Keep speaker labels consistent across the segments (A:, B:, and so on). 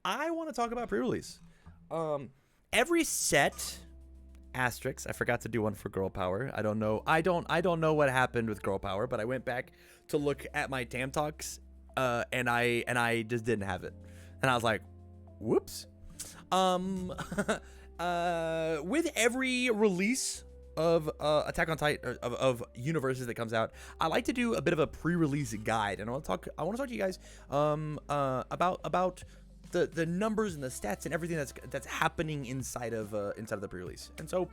A: I want to talk about pre-release. Um, every set asterisks. I forgot to do one for girl power. I don't know. I don't know what happened with girl power, but I went back to look at my Tam talks, and I just didn't have it, and I was like, whoops. Um, with every release of Attack on Titan of UniVersus that comes out, I like to do a bit of a pre-release guide, and I want to talk to you guys about the numbers and the stats and everything that's happening inside of the pre-release. And so,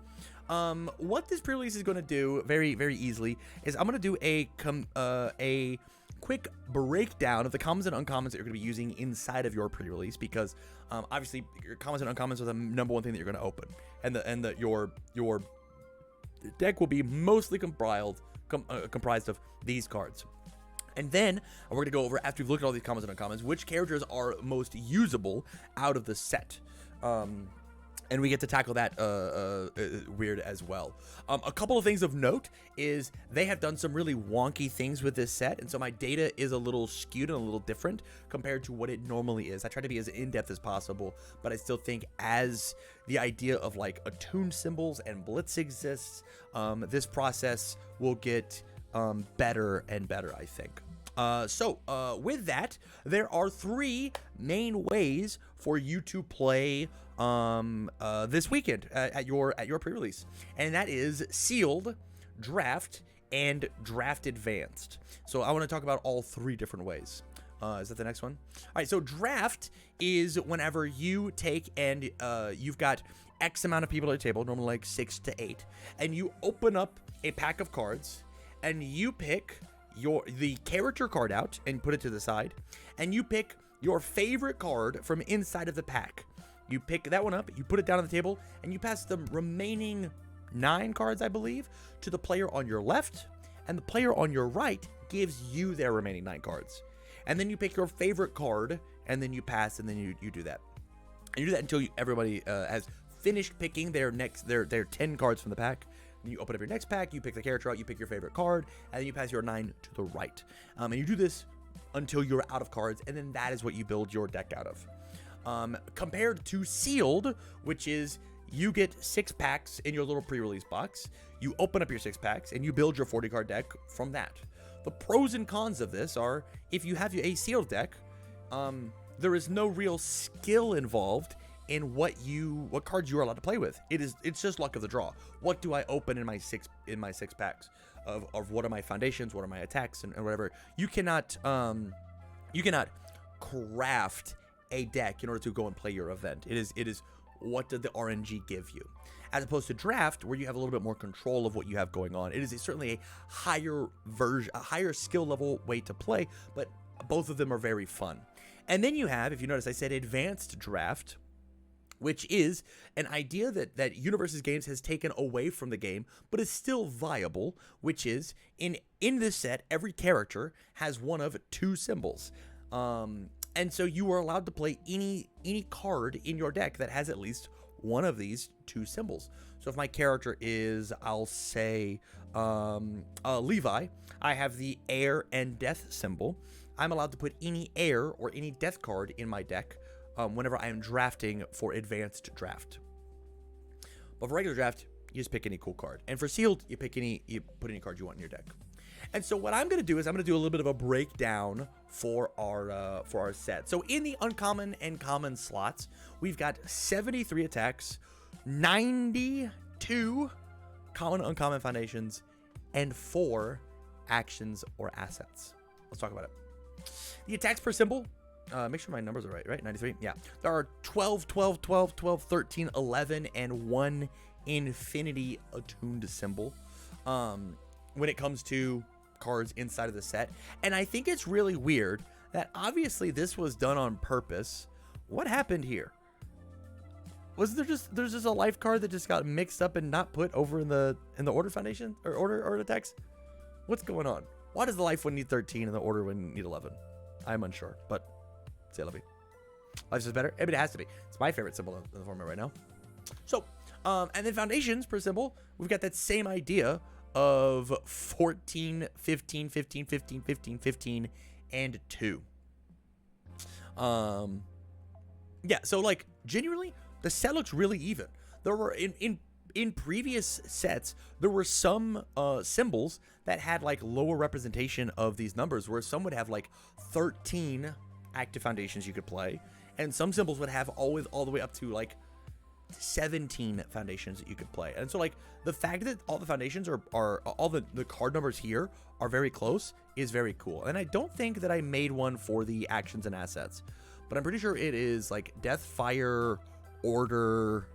A: what this pre-release is going to do very easily is I'm going to do a quick breakdown of the commons and uncommons that you're going to be using inside of your pre-release, because obviously your commons and uncommons are the number one thing that you're going to open, and your deck will be mostly comprised of these cards. And then we're going to go over, after we've looked at all these commons and uncommons, which characters are most usable out of the set. And we get to tackle that weird as well. A couple of things of note is they have done some really wonky things with this set, and so my data is a little skewed and a little different compared to what it normally is. I try to be as in-depth as possible, but I still think as the idea of like attuned symbols and blitz exists, this process will get better and better, I think. With that, there are three main ways for you to play this weekend at your pre-release, and that is sealed, draft, and draft advanced. So I want to talk about all three different ways. Is that the next one? All right, so draft is whenever you take and you've got X amount of people at a table, normally like 6 to 8, and you open up a pack of cards, and you pick the character card out and put it to the side, and you pick your favorite card from inside of the pack. You pick that one up, you put it down on the table, and you pass the remaining 9 cards, I believe, to the player on your left, and the player on your right gives you their remaining 9 cards. And then you pick your favorite card, and then you pass, and then you do that. And you do that until everybody has finished picking their 10 cards from the pack. And you open up your next pack, you pick the character out, you pick your favorite card, and then you pass your 9 to the right. And you do this until you're out of cards, and then that is what you build your deck out of. Compared to sealed, which is you get 6 packs in your little pre-release box, you open up your 6 packs, and you build your 40 card deck from that. The pros and cons of this are, if you have a sealed deck, there is no real skill involved in what cards you are allowed to play with. It's just luck of the draw. What do I open in my six packs of what are my foundations, what are my attacks, and whatever. You cannot craft a deck in order to go and play your event. It is what did the RNG give you, as opposed to draft, where you have a little bit more control of what you have going on. It is certainly a higher skill level way to play, but both of them are very fun. And then you have, if you notice, I said advanced draft, which is an idea that UniVersus Games has taken away from the game, but is still viable, which is, in this set, every character has one of 2 symbols. And so you are allowed to play any card in your deck that has at least one of these 2 symbols. So if my character is, I'll say, Levi, I have the air and death symbol. I'm allowed to put any air or any death card in my deck whenever I am drafting for advanced draft. But for regular draft, you just pick any cool card. And for sealed, you put any card you want in your deck. And so what I'm going to do is I'm going to do a little bit of a breakdown for our set. So in the uncommon and common slots, we've got 73 attacks, 92 common and uncommon foundations, and 4 actions or assets. Let's talk about it. The attacks per symbol, make sure my numbers are right? 93? Yeah. There are 12, 12, 12, 12, 13, 11, and 1 infinity attuned symbol when it comes to cards inside of the set. And I think it's really weird that obviously this was done on purpose. What happened here? Was there's just a life card that just got mixed up and not put over in the order foundation or order attacks? What's going on? Why does the life one need 13 and the order one need 11? I'm unsure, but say love me. Life's just better. I mean, it has to be. It's my favorite symbol in the format right now. So, and then foundations per symbol, we've got that same idea of 14, 15, 15, 15, 15, 15, and 2. Yeah, so like genuinely, the set looks really even. There were in previous sets, there were some symbols that had like lower representation of these numbers, where some would have like 13 active foundations you could play, and some symbols would have all the way up to like 17 foundations that you could play. And so like the fact that all the foundations are all the card numbers here are very close is very cool. And I don't think that I made one for the actions and assets, but I'm pretty sure it is like Death, Fire, Order,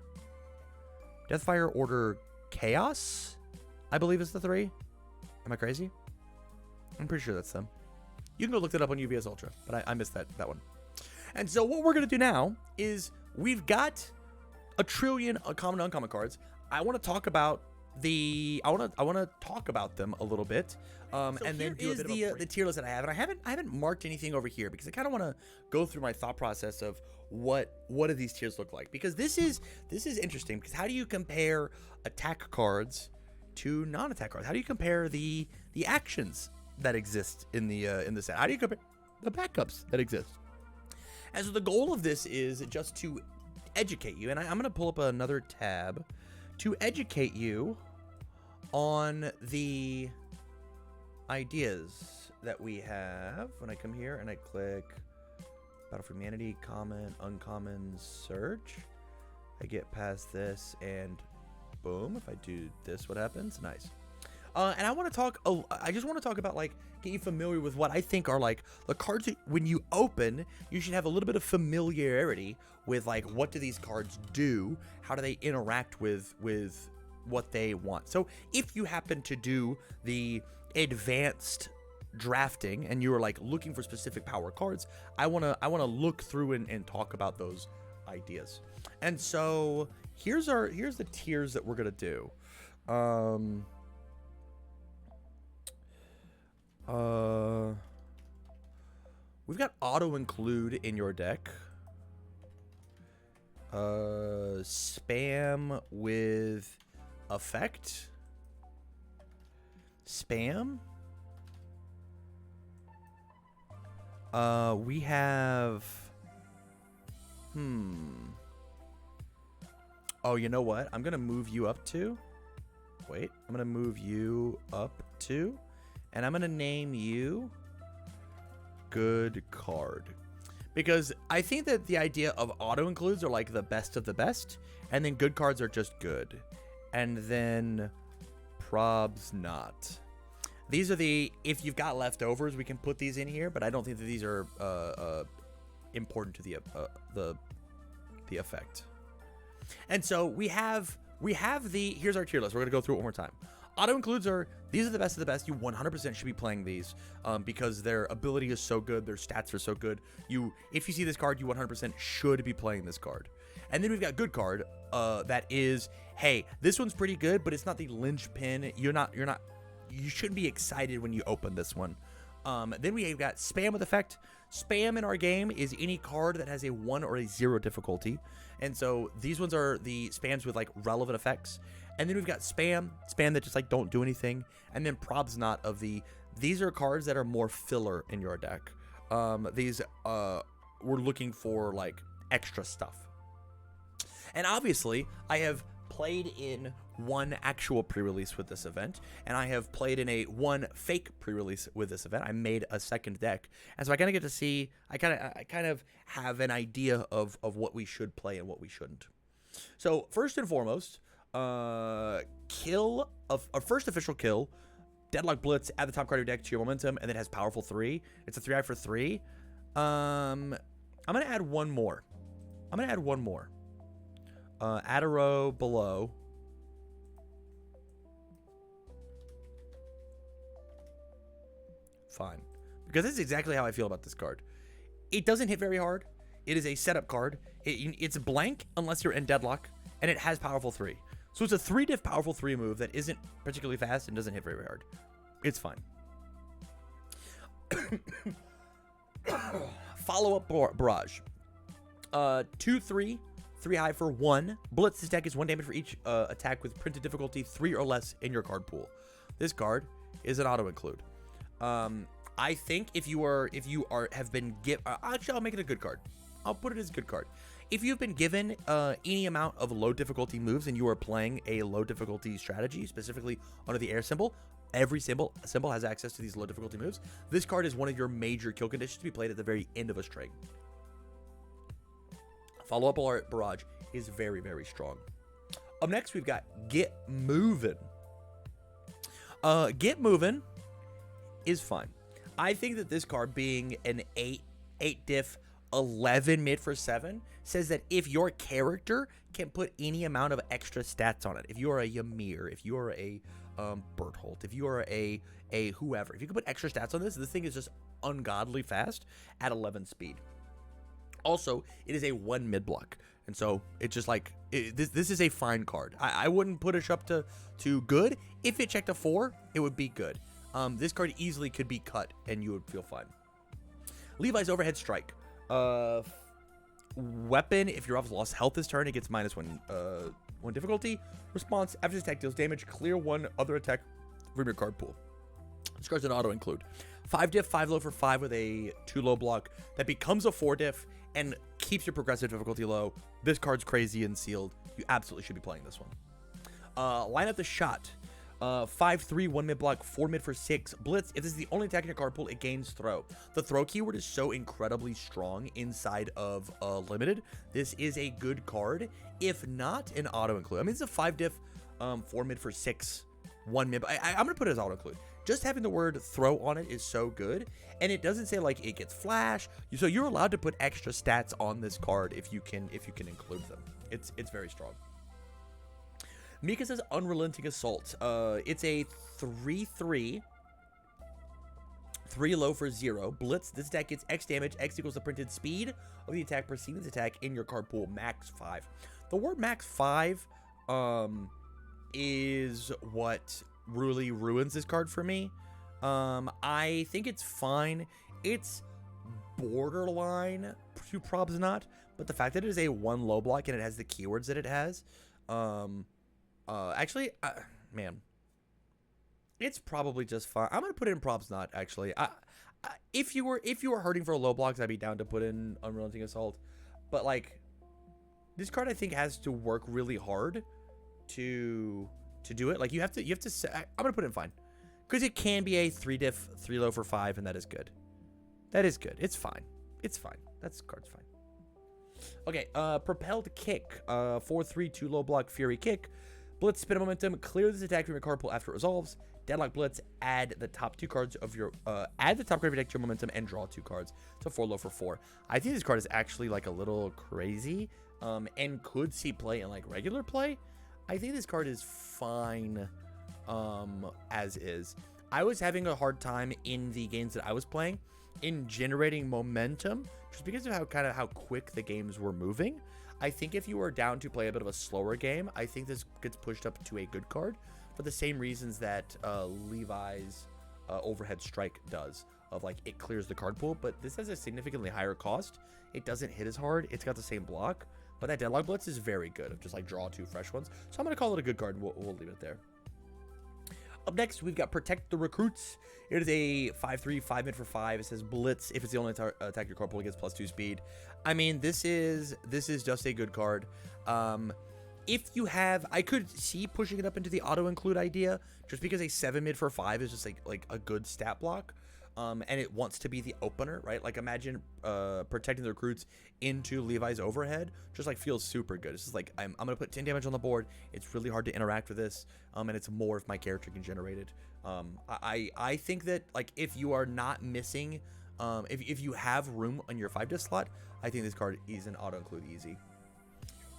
A: Chaos, I believe is the 3. Am I crazy? I'm pretty sure that's them. You can go look that up on UVS Ultra, but I missed that one. And so what we're gonna do now is we've got a trillion common and uncommon cards. I want to talk about I want to talk about them a little bit, and then do the tier list that I have. And I haven't marked anything over here because I kind of want to go through my thought process of what do these tiers look like, because this is interesting, because how do you compare attack cards to non-attack cards? How do you compare the actions that exist in the set? How do you compare the backups that exist? And so the goal of this is just to educate you, and I'm going to pull up another tab to educate you on the ideas that we have. When I come here and I click Battle for Humanity, common, uncommon, search, I get past this, and boom, if I do this, what happens? Nice. And I want to talk, I just want to talk about, like, get you familiar with what I think are, like, the cards that when you open, you should have a little bit of familiarity with, like, what do these cards do? How do they interact with what they want? So if you happen to do the advanced drafting and you are, like, looking for specific power cards, I want to look through and talk about those ideas. And so here's the tiers that we're going to do. We've got auto include in your deck. Spam with effect. Spam. We have. Oh, you know what? I'm gonna move you up to. Wait, I'm gonna move you up to. And I'm going to name you Good Card, because I think that the idea of auto includes are like the best of the best, and then good cards are just good, and then probs not. These are if you've got leftovers, we can put these in here, but I don't think that these are important to the effect. And so we have here's our tier list. We're going to go through it one more time. Auto includes these are the best of the best. You 100% should be playing these because their ability is so good. Their stats are so good. If you see this card, you 100% should be playing this card. And then we've got good card that is, hey, this one's pretty good, but it's not the linchpin. You shouldn't be excited when you open this one. Then we've got spam with effect. Spam in our game is any card that has a 1 or a 0 difficulty. And so these ones are the spams with like relevant effects. And then we've got spam that just like don't do anything. And then probs not these are cards that are more filler in your deck. These we're looking for like extra stuff. And obviously I have played in one actual pre-release with this event, and I have played in one fake pre-release with this event. I made a second deck, and so I kind of get to see. I kind of have an idea of what we should play and what we shouldn't. So first and foremost, our first official kill, Deadlock Blitz. Add the top card of your deck to your momentum, and then it has powerful 3. It's a 3i for 3. I'm gonna add one more. Add a row below. Fine. Because this is exactly how I feel about this card. It doesn't hit very hard. It is a setup card. It's blank unless you're in deadlock, and it has powerful 3. So it's a 3-diff powerful 3 move that isn't particularly fast and doesn't hit very hard. It's fine. Follow-up barrage. 2/3. 3 high for 1. Blitz. This deck is 1 damage for each attack with printed difficulty 3 or less in your card pool. This card is an auto include. I think if you have been actually, I'll make it a good card. I'll put it as a good card. If you've been given any amount of low difficulty moves and you are playing a low difficulty strategy, specifically under the air symbol, every symbol has access to these low difficulty moves. This card is one of your major kill conditions to be played at the very end of a string. Follow-up alert barrage is very, very strong. Up next, we've got Get Movin'. Get Movin' is fine. I think that this card being an 8 diff 11 mid for 7 says that if your character can put any amount of extra stats on it, if you are a Ymir, if you are a Berthold, if you are a whoever, if you can put extra stats on this thing is just ungodly fast at 11 speed. Also, it is a 1 mid block, and so it's just like this is a fine card. I wouldn't push up to good. If it checked a 4, it would be good. This card easily could be cut, and you would feel fine. Levi's Overhead Strike. Weapon, if your elf lost health this turn, it gets -1 difficulty. Response, after this attack deals damage, clear 1 other attack from your card pool. This card's an auto include. 5 diff, 5 low for 5 with a 2 low block that becomes a 4 diff and keeps your progressive difficulty low. This card's crazy and sealed. You absolutely should be playing this one. Line up the shot. 5/3, 1 mid block, 4 mid for 6. Blitz, if this is the only attack in your card pool, it gains throw. The throw keyword is so incredibly strong inside of Limited. This is a good card, if not an auto include. I mean, it's a 5 diff, 4 mid for 6, 1 mid. I'm going to put it as auto include. Just having the word throw on it is so good. And it doesn't say like it gets flash. So you're allowed to put extra stats on this card if you can include them. It's very strong. Mika says Unrelenting Assault. It's a 3/3, 3 low for 0. Blitz. This attack gets X damage. X equals the printed speed of the attack preceding this attack in your card pool. Max 5. The word max 5 is what really ruins this card for me. I think it's fine. It's borderline to probs not, but the fact that it is a 1 low block and it has the keywords that it has, actually, man, it's probably just fine. I'm gonna put it in props not actually. If you were hurting for low blocks, I'd be down to put in Unrelenting Assault, but like this card I think has to work really hard to do it. Like you have to say, I'm gonna put it in fine because it can be a 3 diff 3 low for 5, and that is good. That is good. It's fine. It's fine. That's card's fine. Okay, Propelled Kick. 4/3, 2 low block, Fury Kick. Blitz, spin of momentum. Clear this attack from your card pool after it resolves. Deadlock Blitz. Add the top 2 cards of your add the top card of your deck to your momentum and draw 2 cards. It's a 4 low for 4. I think this card is actually like a little crazy, and could see play in like regular play. I think this card is fine, as is. I was having a hard time in the games that I was playing in generating momentum just because of how quick the games were moving. I think if you were down to play a bit of a slower game, I think this gets pushed up to a good card for the same reasons that Levi's Overhead Strike does, of like it clears the card pool, but this has a significantly higher cost. It doesn't hit as hard. It's got the same block, but that Deadlock Blitz is very good of just like draw 2 fresh ones. So I'm going to call it a good card, and we'll leave it there. Up next, we've got Protect the Recruits. It is a 5/3, 5 mid for 5. It says Blitz. If it's the only attack your card pool, it gets +2 speed. I mean, this is just a good card. If you have, I could see pushing it up into the auto include idea, just because a 7 mid for 5 is just like a good stat block. And it wants to be the opener, right? Like imagine protecting the recruits into Levi's overhead, just like feels super good. It's just like I'm gonna put 10 damage on the board. It's really hard to interact with this, and it's more if my character can generate it. I think that like if you are not missing, if you have room on your 5 disc slot, I think this card is an auto include easy.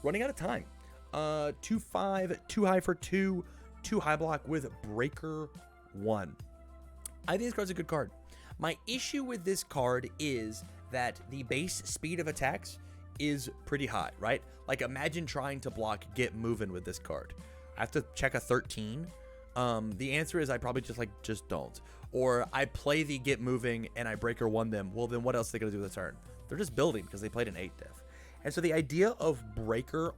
A: Running out of time. 2/5, 2 high for 2, 2 high block with Breaker 1. I think this card's a good card. My issue with this card is that the base speed of attacks is pretty high, right? Like imagine trying to block Get Moving with this card. I have to check a 13. The answer is I probably just don't. Or I play the Get Moving and I Breaker 1 them. Well, then what else are they going to do with the turn? They're just building because they played an 8 diff. And so the idea of Breaker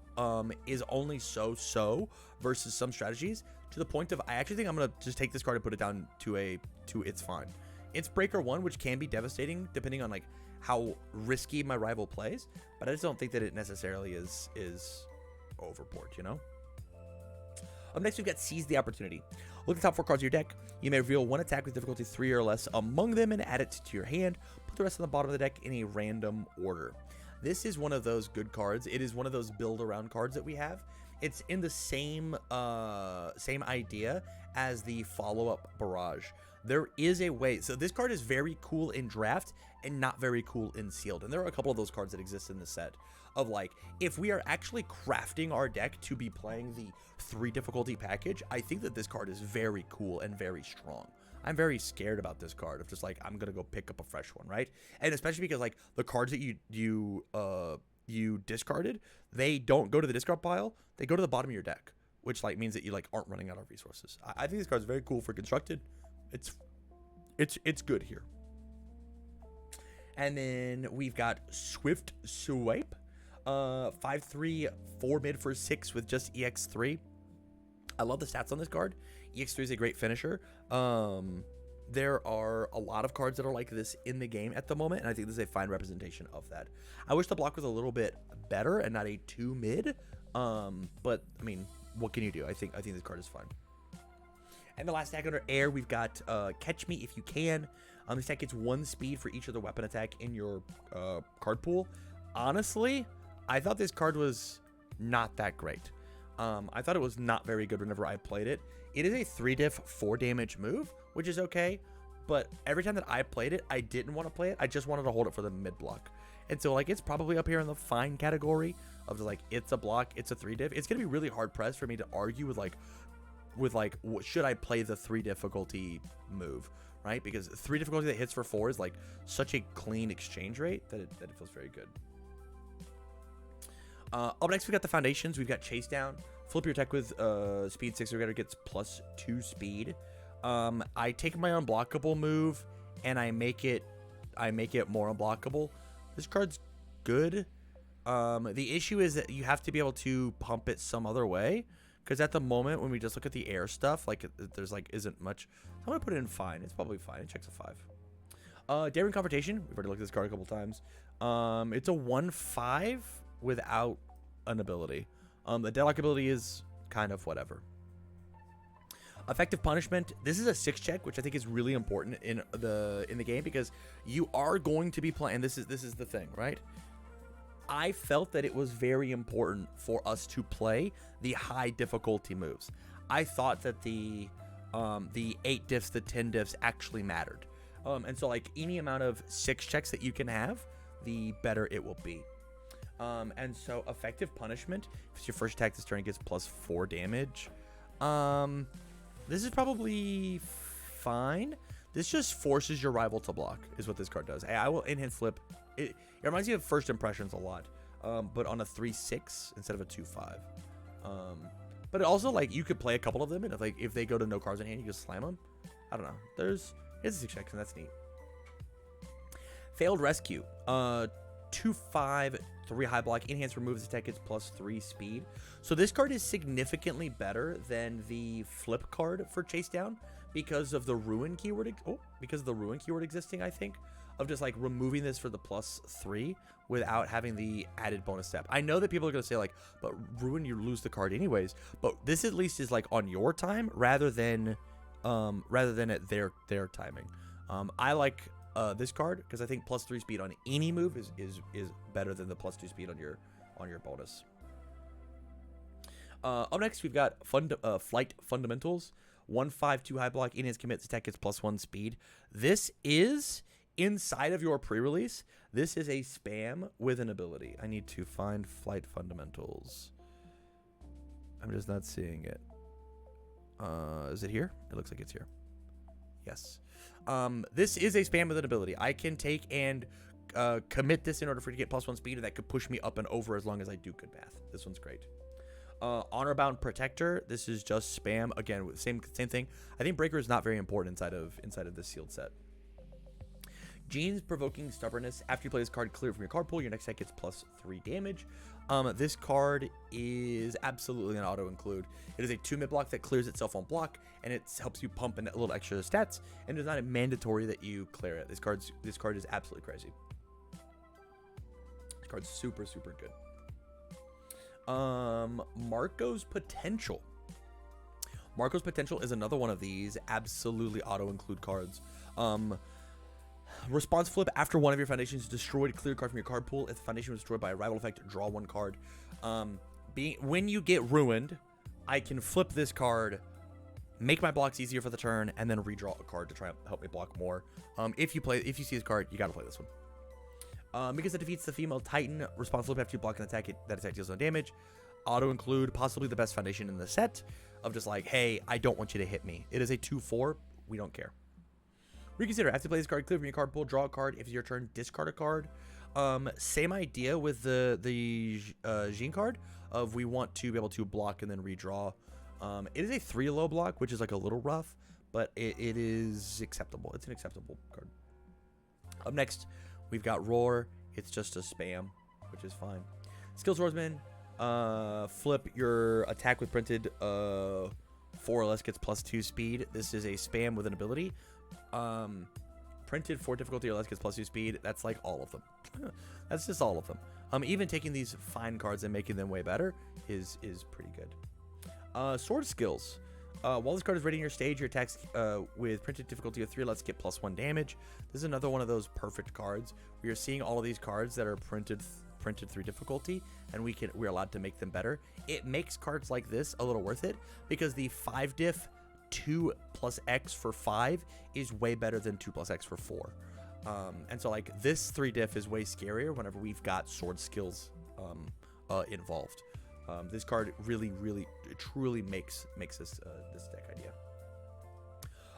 A: is only so versus some strategies, to the point of I actually think I'm going to just take this card and put it down to it's fine. It's Breaker 1, which can be devastating depending on like how risky my rival plays, but I just don't think that it necessarily is overboard, you know? Up next, we've got Seize the Opportunity. Look at the top 4 cards of your deck. You may reveal one attack with difficulty 3 or less among them and add it to your hand. Put the rest on the bottom of the deck in a random order. This is one of those good cards. It is one of those build-around cards that we have. It's in the same idea as the follow-up Barrage. There is a way. So this card is very cool in draft and not very cool in sealed. And there are a couple of those cards that exist in the set of like, if we are actually crafting our deck to be playing the 3 difficulty package, I think that this card is very cool and very strong. I'm very scared about this card of just like, I'm going to go pick up a fresh one, right? And especially because like the cards that you discarded, they don't go to the discard pile. They go to the bottom of your deck, which like means that you like aren't running out of resources. I think this card is very cool for constructed. It's good here. And then we've got Swift Swipe. 5/3, 4 mid for 6 with just EX3. I love the stats on this card. EX3 is a great finisher. There are a lot of cards that are like this in the game at the moment, and I think this is a fine representation of that. I wish the block was a little bit better and not a 2 mid. But I mean, what can you do? I think this card is fine. And the last attack under air, we've got Catch Me If You Can. This attack gets 1 speed for each of the weapon attack in your card pool. Honestly, I thought this card was not that great. I thought it was not very good whenever I played it. It is a 3 diff 4 damage move, which is okay. But every time that I played it, I didn't want to play it. I just wanted to hold it for the mid block. And so like it's probably up here in the fine category of like it's a block, it's a 3 diff. It's gonna be really hard pressed for me to argue with should I play the 3 difficulty move, right? Because 3 difficulty that hits for 4 is like such a clean exchange rate that it feels very good. Up next, we got the foundations. We've got Chase Down. Flip your attack with speed 6 or greater gets +2 speed. I take my unblockable move and I make it more unblockable. This card's good. The issue is that you have to be able to pump it some other way, because at the moment when we just look at the air stuff, like there's like isn't much. I'm gonna put it in fine. It's probably fine. It checks a 5. Daring Confrontation. We've already looked at this card a couple times. It's a 1/5 without an ability. The deadlock ability is kind of whatever. Effective Punishment. This is a 6 check, which I think is really important in the game, because you are going to be playing. This is the thing, right? I felt that it was very important for us to play the high difficulty moves. I thought that the 8 diffs, the 10 diffs actually mattered. And so like any amount of 6 checks that you can have, the better it will be. And so Effective Punishment, if it's your first attack this turn, it gets +4 damage. This is probably fine. This just forces your rival to block, is what this card does. I will in-hand flip. It reminds me of First Impressions a lot, but on a 3/6 instead of a 2/5. But it also, like, you could play a couple of them, and if they go to no cards in hand, you just slam them. I don't know. It's a 6 check, and that's neat. Failed Rescue. 2/5, 3 high block. Enhance removes attack gets +3 speed. So this card is significantly better than the flip card for Chase Down because of the ruin keyword. Because of the ruin keyword existing, I think, of just like removing this for the +3 without having the added bonus step. I know that people are gonna say like, but ruin, you lose the card anyways. But this at least is like on your time rather than at their timing. I like this card because I think +3 speed on any move is better than the +2 speed on your bonus. Up next, we've got Flight Fundamentals. 1/5, 2 high block. Enhance commits attack gets +1 speed. This is inside of your pre-release. This is a spam with an ability. I need to find Flight Fundamentals. I'm just not seeing it. Is it here? It looks like it's here. Yes. This is a spam with an ability. I can take and commit this in order for it to get +1 speed, and that could push me up and over as long as I do good math. This one's great. Honor-bound Protector. This is just spam again with same thing. I think Breaker is not very important inside of this sealed set. Gene's Provoking Stubbornness. After you play this card, clear it from your card pool. Your next attack gets +3 damage. This card is absolutely an auto include. It is a 2 mid block that clears itself on block, and it helps you pump in a little extra stats. And it's not mandatory that you clear it. This card is absolutely crazy. card's super, super good. Marco's Potential. Marco's Potential is another one of these absolutely auto-include cards. Response flip: after one of your foundations is destroyed, clear a card from your card pool. If the foundation was destroyed by a rival effect, draw one card. When you get ruined, I can flip this card, make my blocks easier for the turn, and then redraw a card to try and help me block more. If you see this card, you gotta play this one. Because it defeats the female Titan, response flip after you block an attack, that attack deals no damage. Auto include, possibly the best foundation in the set, of just like, hey, I don't want you to hit me. It is a 2/4. We don't care. Reconsider: after you play this card, clear from your card pool, draw a card. If it's your turn, discard a card. Same idea with the Jean card of we want to be able to block and then redraw. It is a 3 low block, which is like a little rough, but it is acceptable. It's an acceptable card. Up next, we've got Roar. It's just a spam, which is fine. Skill Swordsman. Flip your attack with printed 4 or less gets +2 speed. This is a spam with an ability. Printed 4 difficulty or less gets +2 speed. That's like all of them. That's just all of them. Even taking these fine cards and making them way better is pretty good. Sword skills. While this card is ready in your stage, your attacks with printed difficulty of 3 or less get +1 damage. This is another one of those perfect cards. We are seeing all of these cards that are printed 3 difficulty, and we're allowed to make them better. It makes cards like this a little worth it because the 5 diff 2 + X for 5 is way better than 2 + X for 4. And so like this 3 diff is way scarier whenever we've got sword skills involved. This card really, truly makes this deck idea.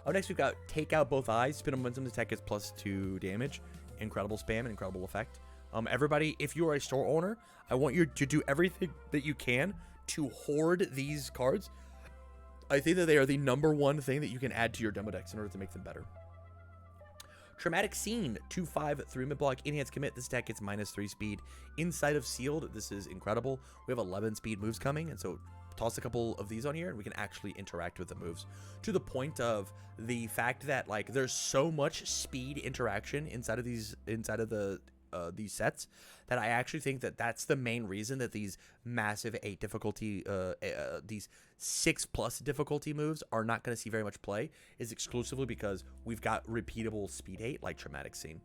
A: Up next, we've got Take Out Both Eyes. Spin momentum, the attack gets +2 damage. Incredible spam and incredible effect. Everybody, if you are a store owner, I want you to do everything that you can to hoard these cards. I think that they are the #1 thing that you can add to your demo decks in order to make them better. Traumatic Scene, 2/5, 3 mid-block, enhanced commit. This attack gets -3 speed. Inside of Sealed, this is incredible. We have 11 speed moves coming, and so toss a couple of these on here, and we can actually interact with the moves. To the point of the fact that like there's so much speed interaction inside of these sets that I actually think that that's the main reason that these massive 8 difficulty, these 6+ difficulty moves are not going to see very much play, is exclusively because we've got repeatable speed 8 like Traumatic Scene.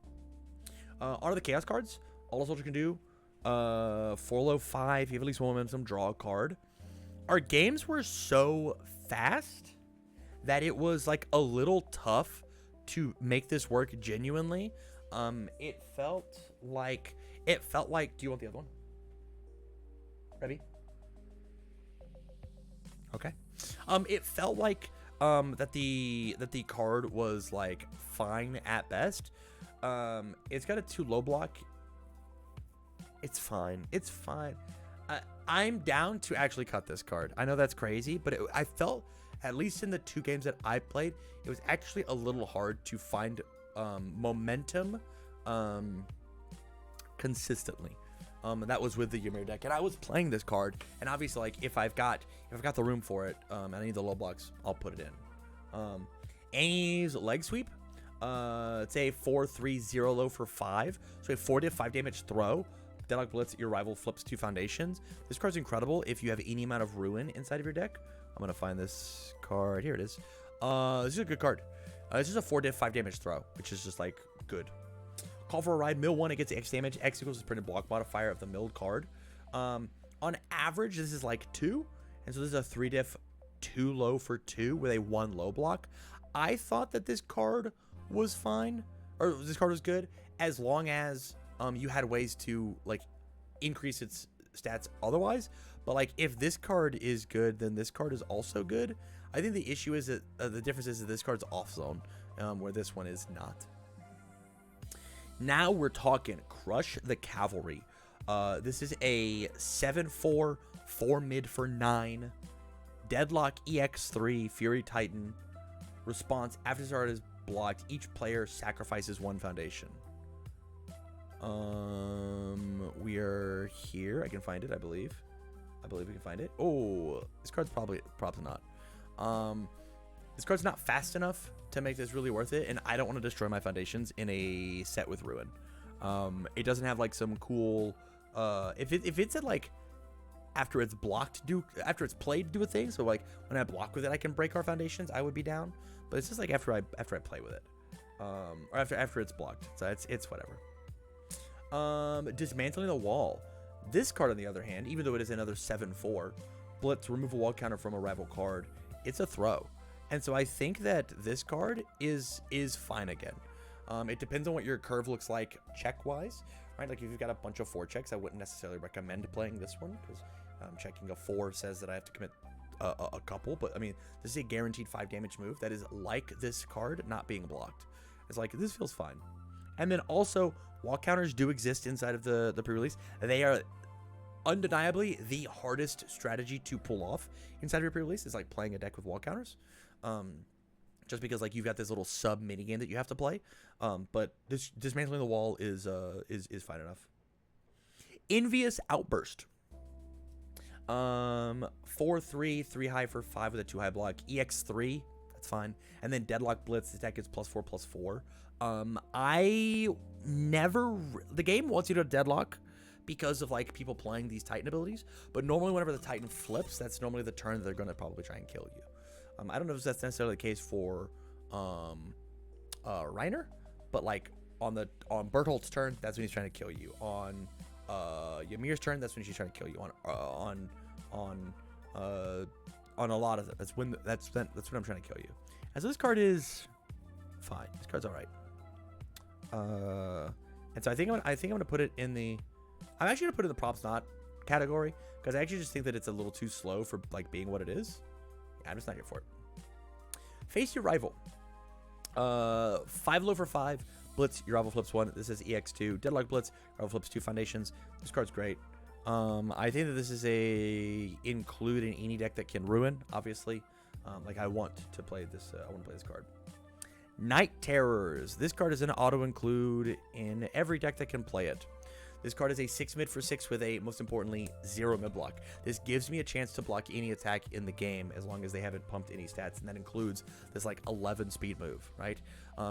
A: Art of the Chaos cards, all a soldier can do, 4 low 5, you have at least 1 momentum, draw a card. Our games were so fast that it was like a little tough to make this work genuinely. It felt like, do you want the other one? Ready? Okay. It felt like, that the card was like fine at best. It's got a 2 low block. It's fine. It's fine. I'm down to actually cut this card. I know that's crazy, but I felt, at least in the 2 games that I played, it was actually a little hard to find momentum consistently. That was with the Ymir deck, and I was playing this card, and obviously like if I've got the room for it, and I need the low blocks, I'll put it in. Annie's Leg Sweep, it's a 4/3/0 low for 5, so a 4 diff 5 damage throw. Deadlock Blitz, your rival flips 2 foundations. This card's incredible if you have any amount of ruin inside of your deck. I'm gonna find this card. Here it is. This is a good card. This is a 4 diff 5 damage throw, which is just like good. Call for a Ride, mill 1, it gets X damage. X equals the printed block modifier of the milled card. On average, this is like 2, and so this is a 3 diff 2 low for 2 with a 1 low block. I thought that this card was fine, or this card was good, as long as you had ways to like increase its stats otherwise. But like if this card is good, then this card is also good. I think the issue is that the difference is that this card's off zone, where this one is not. Now we're talking Crush the Cavalry. This is a 7/4, 4 mid for 9. Deadlock EX3, Fury Titan. Response: after this card is blocked, each player sacrifices 1 foundation. We are here. I can find it, I believe. We can find it. Oh, this card's probably not. This card's not fast enough to make this really worth it, and I don't want to destroy my foundations in a set with Ruin. It doesn't have like some cool If it said like after it's blocked after it's played do a thing, so like when I block with it I can break our foundations, I would be down. But it's just like after I play with it, or after it's blocked, so it's whatever. Dismantling the wall. This card on the other hand, even though it is another 7/4 blitz, remove a wall counter from a rival card, it's a throw. And so I think that this card is fine again. It depends on what your curve looks like check wise, right? Like if you've got a bunch of 4 checks, I wouldn't necessarily recommend playing this one, because checking a 4 says that I have to commit a couple. But I mean, this is a guaranteed 5 damage move that is like this card not being blocked. It's like, this feels fine. And then also, wall counters do exist inside of the pre-release. They are undeniably the hardest strategy to pull off inside of your pre-release, is like playing a deck with wall counters. Just because like you've got this little sub mini game that you have to play. But this dismantling the wall is fine enough. Envious Outburst. 4/3, 3 high for 5 with a 2 high block. EX3, that's fine. And then Deadlock Blitz, the deck is +4/+4. The game wants you to deadlock because of like people playing these Titan abilities, but normally whenever the Titan flips, that's normally the turn that they're going to probably try and kill you. I don't know if that's necessarily the case for Reiner, but like on Bertholdt's turn, that's when he's trying to kill you. On Ymir's turn, that's when she's trying to kill you. On a lot of that's when I'm trying to kill you. And so this card is fine. This card's all right. And so I think I'm gonna put it in the. I'm actually gonna put it in the props not category, because I actually just think that it's a little too slow for like being what it is. Yeah, I'm just not here for it. Face your rival. 5 low for 5. Blitz, your rival flips 1. This is EX2. Deadlock Blitz, rival flips 2 foundations. This card's great. I think that this is a include in any deck that can ruin, obviously. Like I want to play this. I want to play this card. Night Terrors. This card is an auto include in every deck that can play it. This card is a 6 mid for 6 with a, most importantly, 0 mid block. This gives me a chance to block any attack in the game as long as they haven't pumped any stats, and that includes this like 11 speed move, right?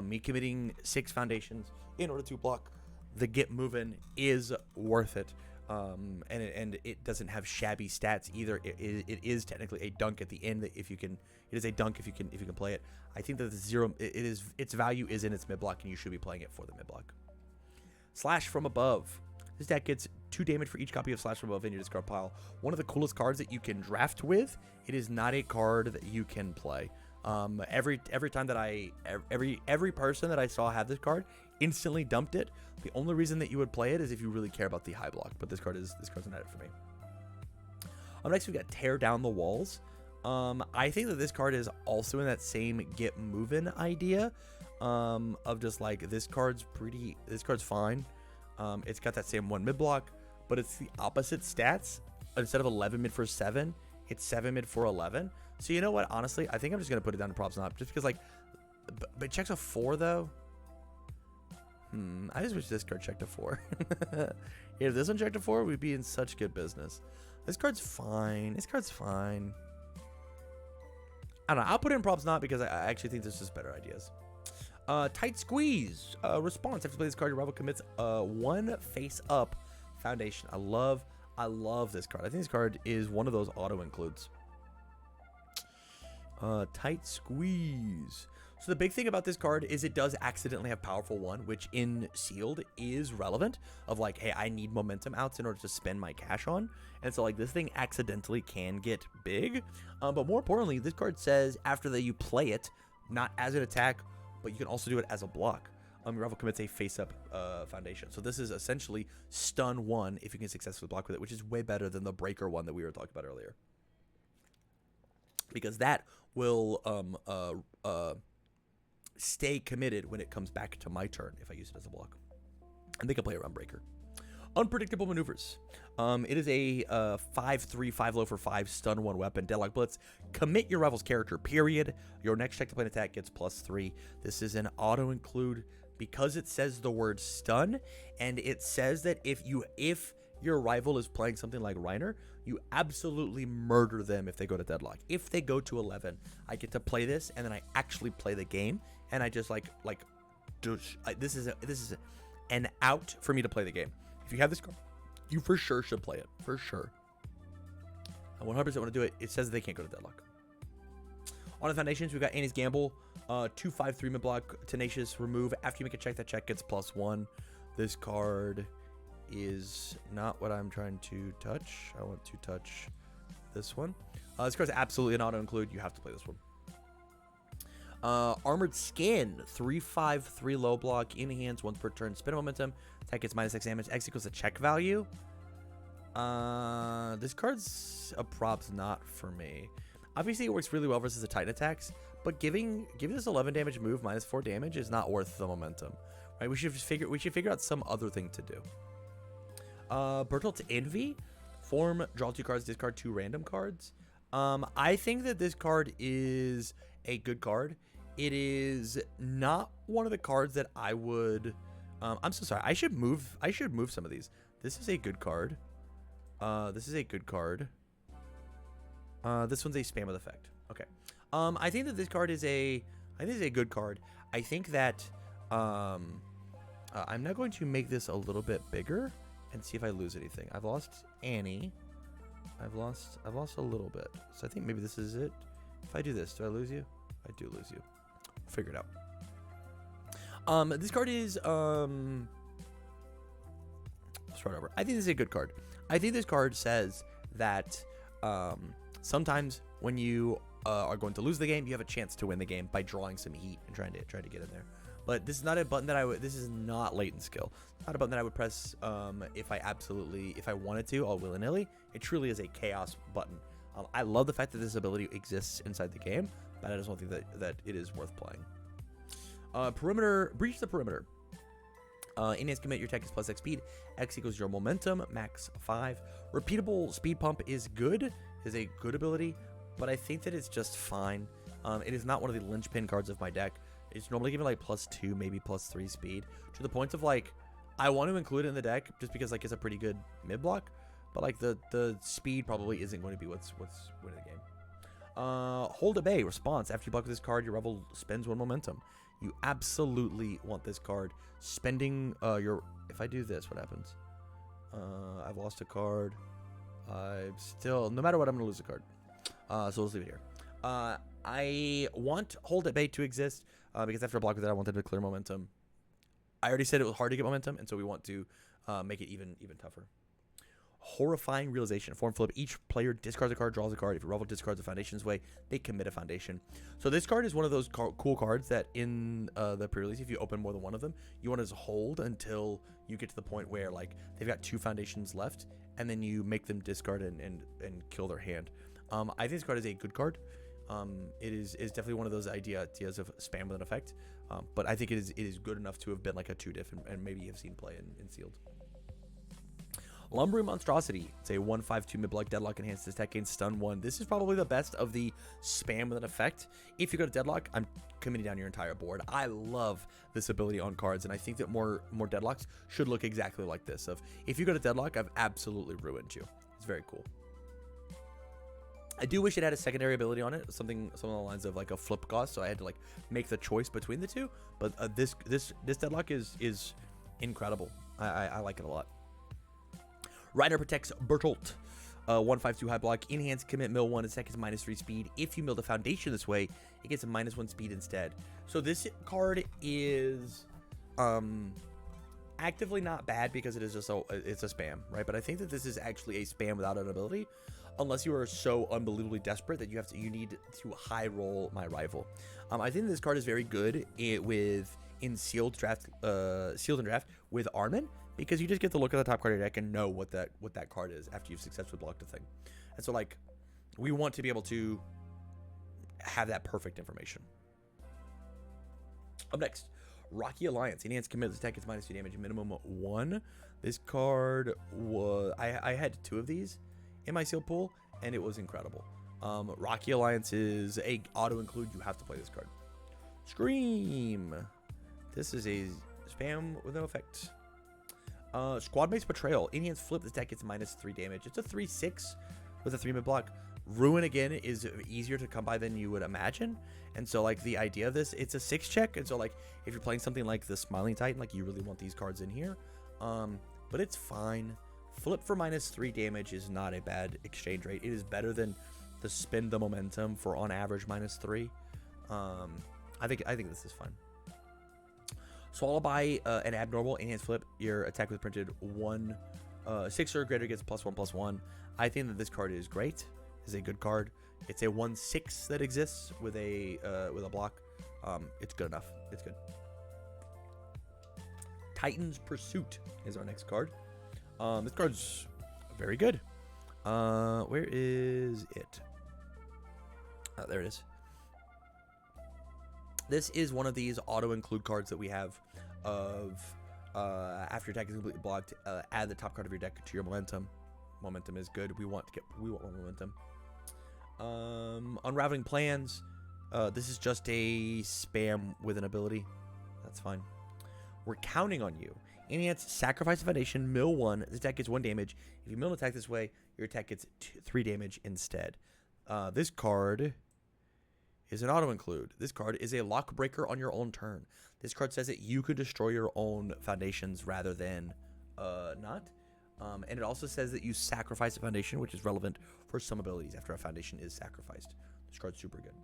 A: Me committing 6 foundations in order to block the get moving is worth it. And it doesn't have shabby stats either. It is technically a dunk at the end that if you can. It is a dunk if you can play it. I think that the 0 its value is in its mid block, and you should be playing it for the mid block. Slash from Above. This deck gets 2 damage for each copy of Slash from Above in your discard pile. One of the coolest cards that you can draft with. It is not a card that you can play. Every time that every person that I saw have this card instantly dumped it. The only reason that you would play it is if you really care about the high block. But this card's not it for me. Next we got Tear Down the Walls. I think that this card is also in that same get moving idea. Of just like this card's fine. It's got that same 1 mid block, but it's the opposite stats. Instead of 11 mid for 7, it's 7 mid for 11. So you know what? Honestly, I think I'm just gonna put it down to props not, just because like, but it checks a 4 though. I just wish this card checked a 4. If this one checked a 4, we'd be in such good business. This card's fine. I don't know. I'll put it in props not because I actually think there's just better ideas. Tight Squeeze. Response. After you play this card, your rival commits 1 face up foundation. I love this card. I think this card is one of those auto includes. Tight Squeeze. So the big thing about this card is it does accidentally have Powerful 1, which in Sealed is relevant. Of like, hey, I need momentum outs in order to spend my cash on. And so like this thing accidentally can get big. But more importantly, this card says after that you play it, not as an attack, but you can also do it as a block. Your rival commits a face-up foundation. So this is essentially stun 1 if you can successfully block with it, which is way better than the breaker 1 that we were talking about earlier. Because that will stay committed when it comes back to my turn if I use it as a block. And they can play around breaker. Unpredictable Maneuvers. It is a 5/3, 5 low for 5 stun 1 weapon. Deadlock Blitz. Commit your rival's character, period. Your next check to play an attack gets +3. This is an auto include because it says the word stun, and it says that if your rival is playing something like Reiner, you absolutely murder them if they go to deadlock. If they go to 11, I get to play this, and then I actually play the game, and I just this is an out for me to play the game. If you have this card, You for sure should play it. For sure. I 100% want to do it. It says they can't go to deadlock. On the foundations, we've got Annie's Gamble. 2/5 mid-block. Tenacious. Remove. After you make a check, that check gets +1. This card is not what I'm trying to touch. I want to touch this one. This card's absolutely an auto-include. You have to play this one. Armored Skin, 3/5, 3 low block, in hands, once per turn, spin momentum, attack gets -X damage, X equals the check value. This card's a props not for me. Obviously, it works really well versus the Titan attacks, but giving this 11 damage move -4 damage is not worth the momentum, right? We should figure out some other thing to do. Bertolt Envy, form, draw 2 cards, discard 2 random cards. I think that this card is a good card. It is not one of the cards that I would. I'm so sorry. I should move some of these. This is a good card. This is a good card. This one's a spam with effect. Okay. I think that this card is a. I think this is a good card. I think that. I'm now going to make this a little bit bigger and see if I lose anything. I've lost Annie. I've lost a little bit. So I think maybe this is it. If I do this, do I lose you? I do lose you. Figure it out. This card is start over. I think this is a good card. I think this card says that sometimes when you are going to lose the game, you have a chance to win the game by drawing some heat and trying to get in there. But this is not a button that I would. This is not latent skill. Not a button that I would press if I wanted to, all willy-nilly. It truly is a chaos button. I love the fact that this ability exists inside the game, but I just don't think that it is worth playing. Perimeter, breach the perimeter. Enhance commit, your attack is +X speed. X equals your momentum, max 5. Repeatable speed pump is good, is a good ability, but I think that it's just fine. It is not one of the linchpin cards of my deck. It's normally given like +2, maybe +3 speed, to the point of like, I want to include it in the deck just because like it's a pretty good mid block, but like the speed probably isn't going to be what's winning the game. Hold at bay, response. After you block with this card, your rebel spends 1 momentum. You absolutely want this card. Spending your... If I do this, what happens? I've lost a card. I'm still... No matter what, I'm going to lose a card. So let's leave it here. I want Hold at Bay to exist because after I block with it, I wanted to clear momentum. I already said it was hard to get momentum, and so we want to make it even tougher. Horrifying Realization. Form flip. Each player discards a card, draws a card. If your rival discards a Foundation's Way, they commit a Foundation. So this card is one of those cool cards that in the pre-release, if you open more than one of them, you want to hold until you get to the point where like they've got 2 Foundations left, and then you make them discard and kill their hand. I think this card is a good card. It is definitely one of those ideas of spam with an effect, but I think it is good enough to have been like a 2-diff and maybe have seen play in sealed. Lumbering Monstrosity. It's a 1/5/2 mid-block deadlock enhanced attack gains stun 1. This is probably the best of the spam with an effect. If you go to deadlock, I'm committing down your entire board. I love this ability on cards, and I think that more deadlocks should look exactly like this. Of if you go to deadlock, I've absolutely ruined you. It's very cool. I do wish it had a secondary ability on it, something along the lines of like a flip cost, so I had to like make the choice between the two. But this deadlock is incredible. I like it a lot. Rider protects Bertolt. 1/5/2 high block. Enhance commit mill 1. Attack is -3 speed. If you mill the Foundation this way, it gets a -1 speed instead. So this card is actively not bad because it is just it's a spam, right? But I think that this is actually a spam without an ability, unless you are so unbelievably desperate that you need to high roll my rival. I think this card is very good in sealed and draft with Armin, because you just get to look at the top card of your deck and know what that card is after you've successfully blocked a thing. And so like we want to be able to have that perfect information. Up next, Rocky Alliance. Enhanced commit attack is -2 damage, minimum 1. This card was I had 2 of these in my sealed pool, and it was incredible. Rocky Alliance is a auto include. You have to play this card. Scream. This is a spam with no effect. Squad-based Betrayal. Enhanced flip. This deck gets -3 damage. It's a 3/6 with a 3 mid block. Ruin again is easier to come by than you would imagine, and so like the idea of this, it's a 6 check, and so like if you're playing something like the Smiling Titan, like you really want these cards in here, but it's fine. Flip for -3 damage is not a bad exchange rate. It is better than the spend the momentum for on average -3. I think this is fun. Swallow by an abnormal enhanced flip. Your attack with printed 6 or greater gets +1/+1. I think that this card is great. Is a good card. It's a 1/6 that exists with a block. It's good enough. It's good. Titan's Pursuit is our next card. This card's very good. Where is it? Oh, there it is. This is one of these auto-include cards that we have of after your attack is completely blocked, add the top card of your deck to your momentum. Momentum is good. We want more momentum. Unraveling Plans. This is just a spam with an ability. That's fine. We're counting on you. Enhance Sacrifice a Foundation, mill 1. This attack gets 1 damage. If you mill an attack this way, your attack gets 3 damage instead. This card is an auto-include. This card is a lock breaker on your own turn. This card says that you could destroy your own foundations rather than not. And it also says that you sacrifice a foundation, which is relevant for some abilities after a foundation is sacrificed. This card's super good.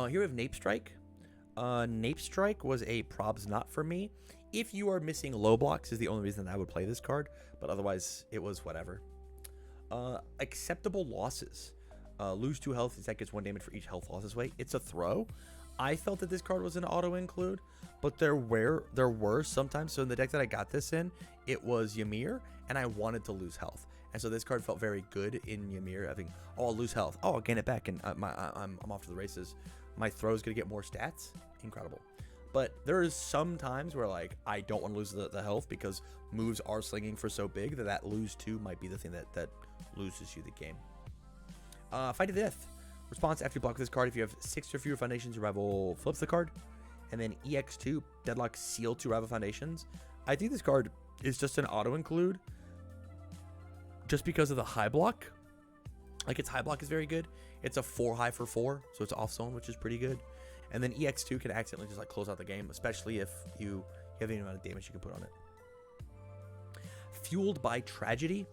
A: Here we have Nape Strike. Nape Strike was a probs not for me. If you are missing low blocks is the only reason that I would play this card, but otherwise it was whatever. Acceptable Losses. Lose 2 health. This deck gets 1 damage for each health loss this way. It's a throw. I felt that this card was an auto-include, but there were sometimes. So in the deck that I got this in, it was Ymir, and I wanted to lose health. And so this card felt very good in Ymir, having, oh, I'll lose health. Oh, I'll gain it back, and I'm off to the races. My throw is going to get more stats. Incredible. But there is some times where, like, I don't want to lose the health because moves are slinging for so big that lose 2 might be the thing that loses you the game. Fight to the Death. Response after you block this card. If you have 6 or fewer foundations, your rival flips the card. And then EX2, Deadlock Seal 2 rival foundations. I think this card is just an auto-include just because of the high block. Like, its high block is very good. It's a 4 high for 4, so it's off zone, which is pretty good. And then EX2 can accidentally just, like, close out the game, especially if you have any amount of damage you can put on it. Fueled by Tragedy.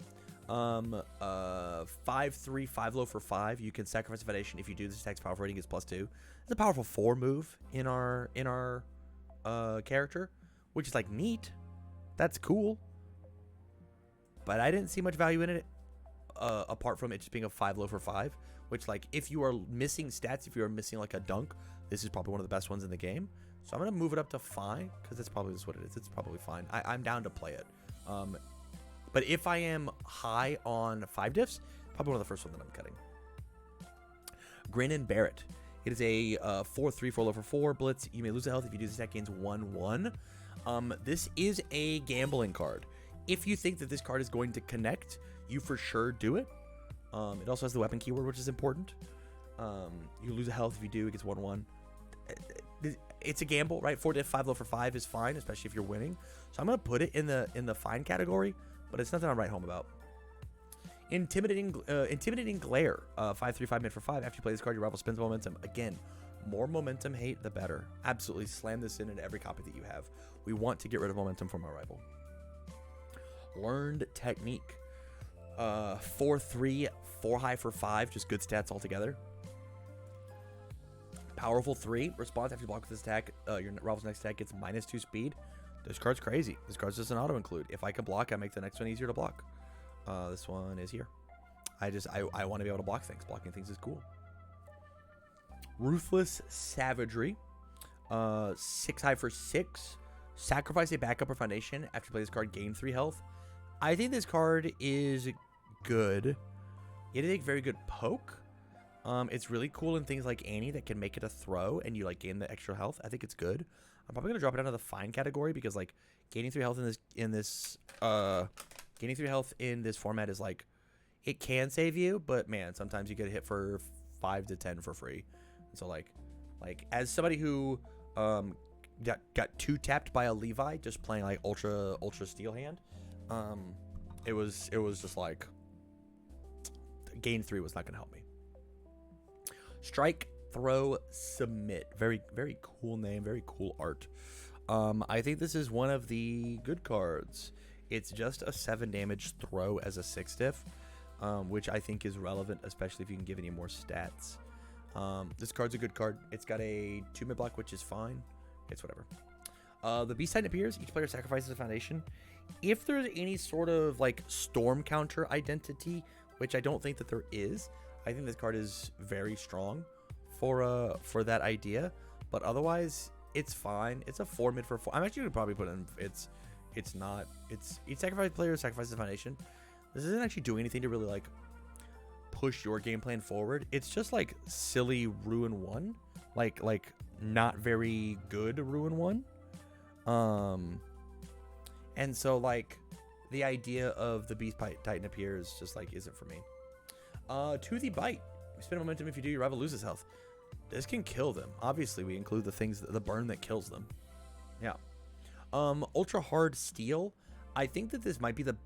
A: 5/3, 5 low for 5. You can sacrifice a foundation. If you do, this attack's powerful rating is +2. It's a powerful 4 move in our character, which is like neat. That's cool. But I didn't see much value in it, apart from it just being a 5 low for 5. Which, like, if you are missing stats, if you are missing like a dunk, this is probably one of the best ones in the game. So I'm gonna move it up to fine because that's probably just what it is. It's probably fine. I'm down to play it. But if I am high on 5 diffs, probably one of the first ones that I'm cutting. Grin and Barrett. It is a 4/3, 4 low for 4 blitz. You may lose a health if you do this attack gains 1/1. This is a gambling card. If you think that this card is going to connect, you for sure do it. It also has the weapon keyword, which is important. You lose a health if you do. It gets 1/1. It's a gamble, right? 4 diff, 5 low for 5 is fine, especially if you're winning. So I'm gonna put it in the fine category. But it's nothing I'm right home about. Intimidating Glare. 5/3, 5 mid for 5. After you play this card, your rival spins momentum. Again, more momentum hate, the better. Absolutely slam this in every copy that you have. We want to get rid of momentum from our rival. Learned Technique. 4/3, 4 high for 5. Just good stats altogether. Powerful 3. Response after you block with this attack. Your rival's next attack gets -2 speed. This card's crazy. This card's just an auto-include. If I can block, I make the next one easier to block. This one is here. I want to be able to block things. Blocking things is cool. Ruthless Savagery. 6 high for 6. Sacrifice a backup or foundation. After you play this card, gain 3 health. I think this card is good. It is a very good poke. It's really cool in things like Annie that can make it a throw and you, like, gain the extra health. I think it's good. I'm probably gonna drop it down to the fine category because, like, gaining 3 health in this format is, like, it can save you, but man, sometimes you get hit for 5 to 10 for free. So like as somebody who got 2 tapped by a Levi just playing like ultra steel hand, it was just like gain 3 was not gonna help me. Strike, Throw, Submit. Very, very cool name. Very cool art. I think this is one of the good cards. It's just a 7 damage throw as a 6 diff, which I think is relevant, especially if you can give any more stats. This card's a good card. It's got a 2 mid block, which is fine. It's whatever. The Beast Titan appears. Each player sacrifices a foundation. If there's any sort of like storm counter identity, which I don't think that there is, I think this card is very strong for that idea. But otherwise, it's fine. It's a 4 mid for 4. I'm actually gonna probably put in. It's not. It's each sacrifice player sacrifices a foundation. This isn't actually doing anything to really like push your game plan forward. It's just like silly ruin 1, like not very good ruin 1. And so like the idea of the Beast Titan appears just like isn't for me. To the bite, you spend momentum if you do, your rival loses health. This can kill them. Obviously, we include the things, the burn that kills them. Yeah. Ultra hard steel. I think that this might be the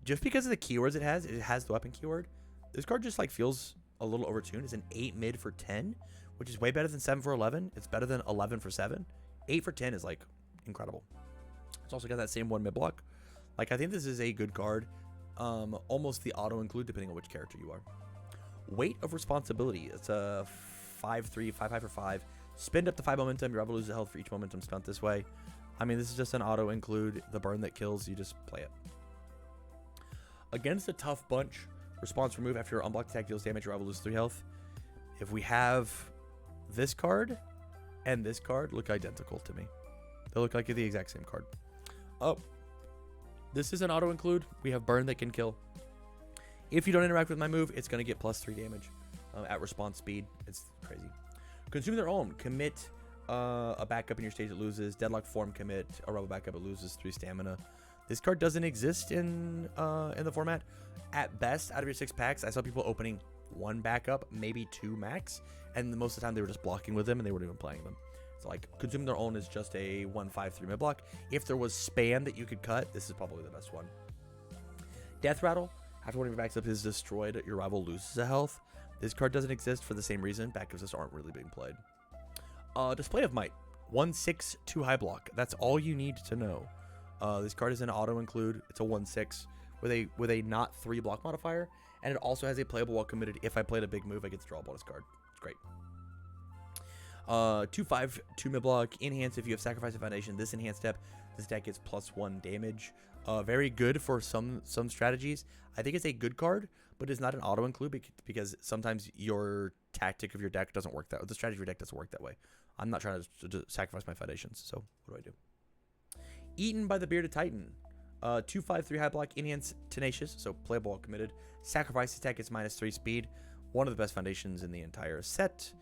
A: just because of the keywords it has the weapon keyword. This card just like feels a little overtuned. It's an 8 mid for 10, which is way better than 7 for 11. It's better than 11 for 7. 8 for 10 is like incredible. It's also got that same 1 mid block. Like I think this is a good card. Almost the auto include depending on which character you are. Weight of responsibility. It's a 5/3, 5/5 for 5. Spend up to 5 momentum. Your rival loses health for each momentum spent this way. I mean, this is just an auto include. The burn that kills, you just play it. Against a tough bunch, response remove after your unblocked attack deals damage, your rival loses 3 health. If we have this card and this card, look identical to me. They look like the exact same card. Oh, this is an auto include. We have burn that can kill. If you don't interact with my move, it's going to get +3 damage at response speed. It's crazy. Consume their own. Commit a backup in your stage that loses. Deadlock form commit. A rebel backup it loses 3 stamina. This card doesn't exist in the format. At best, out of your 6 packs, I saw people opening 1 backup, maybe 2 max, and most of the time they were just blocking with them and they weren't even playing them. So like consuming their own is just a 1/5/3 mid block. If there was spam that you could cut, this is probably the best one. Death rattle. After one of your backups is destroyed, your rival loses a health. This card doesn't exist for the same reason. Backups just aren't really being played. Display of Might. 1/6, 2 high block. That's all you need to know. This card is an auto include. It's a 1/6 with a not 3 block modifier, and it also has a playable while committed. If I played a big move, I get to draw a bonus card. It's great. 2/5, 2 mid block. Enhance if you have sacrificed a foundation. This enhanced step, this deck gets +1 damage. Very good for some strategies. I think it's a good card, but it's not an auto include because sometimes your tactic of your deck doesn't work that way. The strategy of your deck doesn't work that way. I'm not trying to sacrifice my foundations, so what do? Eaten by the Bearded Titan. 2/5, 3 high block. Enhance tenacious, so playable while committed. Sacrifice attack gets -3 speed. One of the best foundations in the entire set.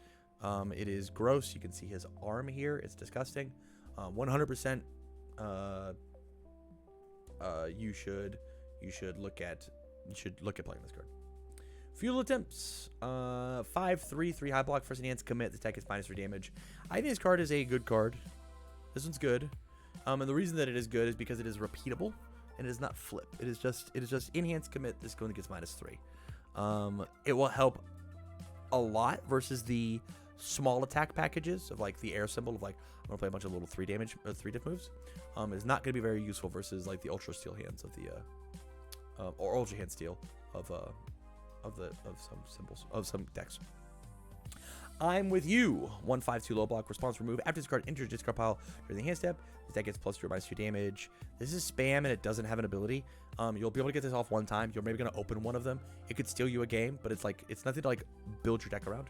A: It is gross. You can see his arm here. It's disgusting. 100%. You should look at playing this card. Futile Attempts. 5/3, 3 high block. First enhance commit. The attack is -3 damage. I think this card is a good card. This one's good. And the reason that it is good is because it is repeatable and it is not flip. It is just enhance commit. This one gets -3. It will help a lot versus the small attack packages of like the air symbol of like I'm gonna play a bunch of little 3 damage 3 diff moves. It's not gonna be very useful versus like the ultra steel hands of the or ultra hand steel of some symbols of some decks. I'm with you. 1/5/2 low block. Response remove after this card enters discard pile during the hand step. This deck gets +2 or -2 damage. This is spam and it doesn't have an ability. You'll be able to get this off one time. You're maybe gonna open one of them. It could steal you a game, but it's nothing to like build your deck around.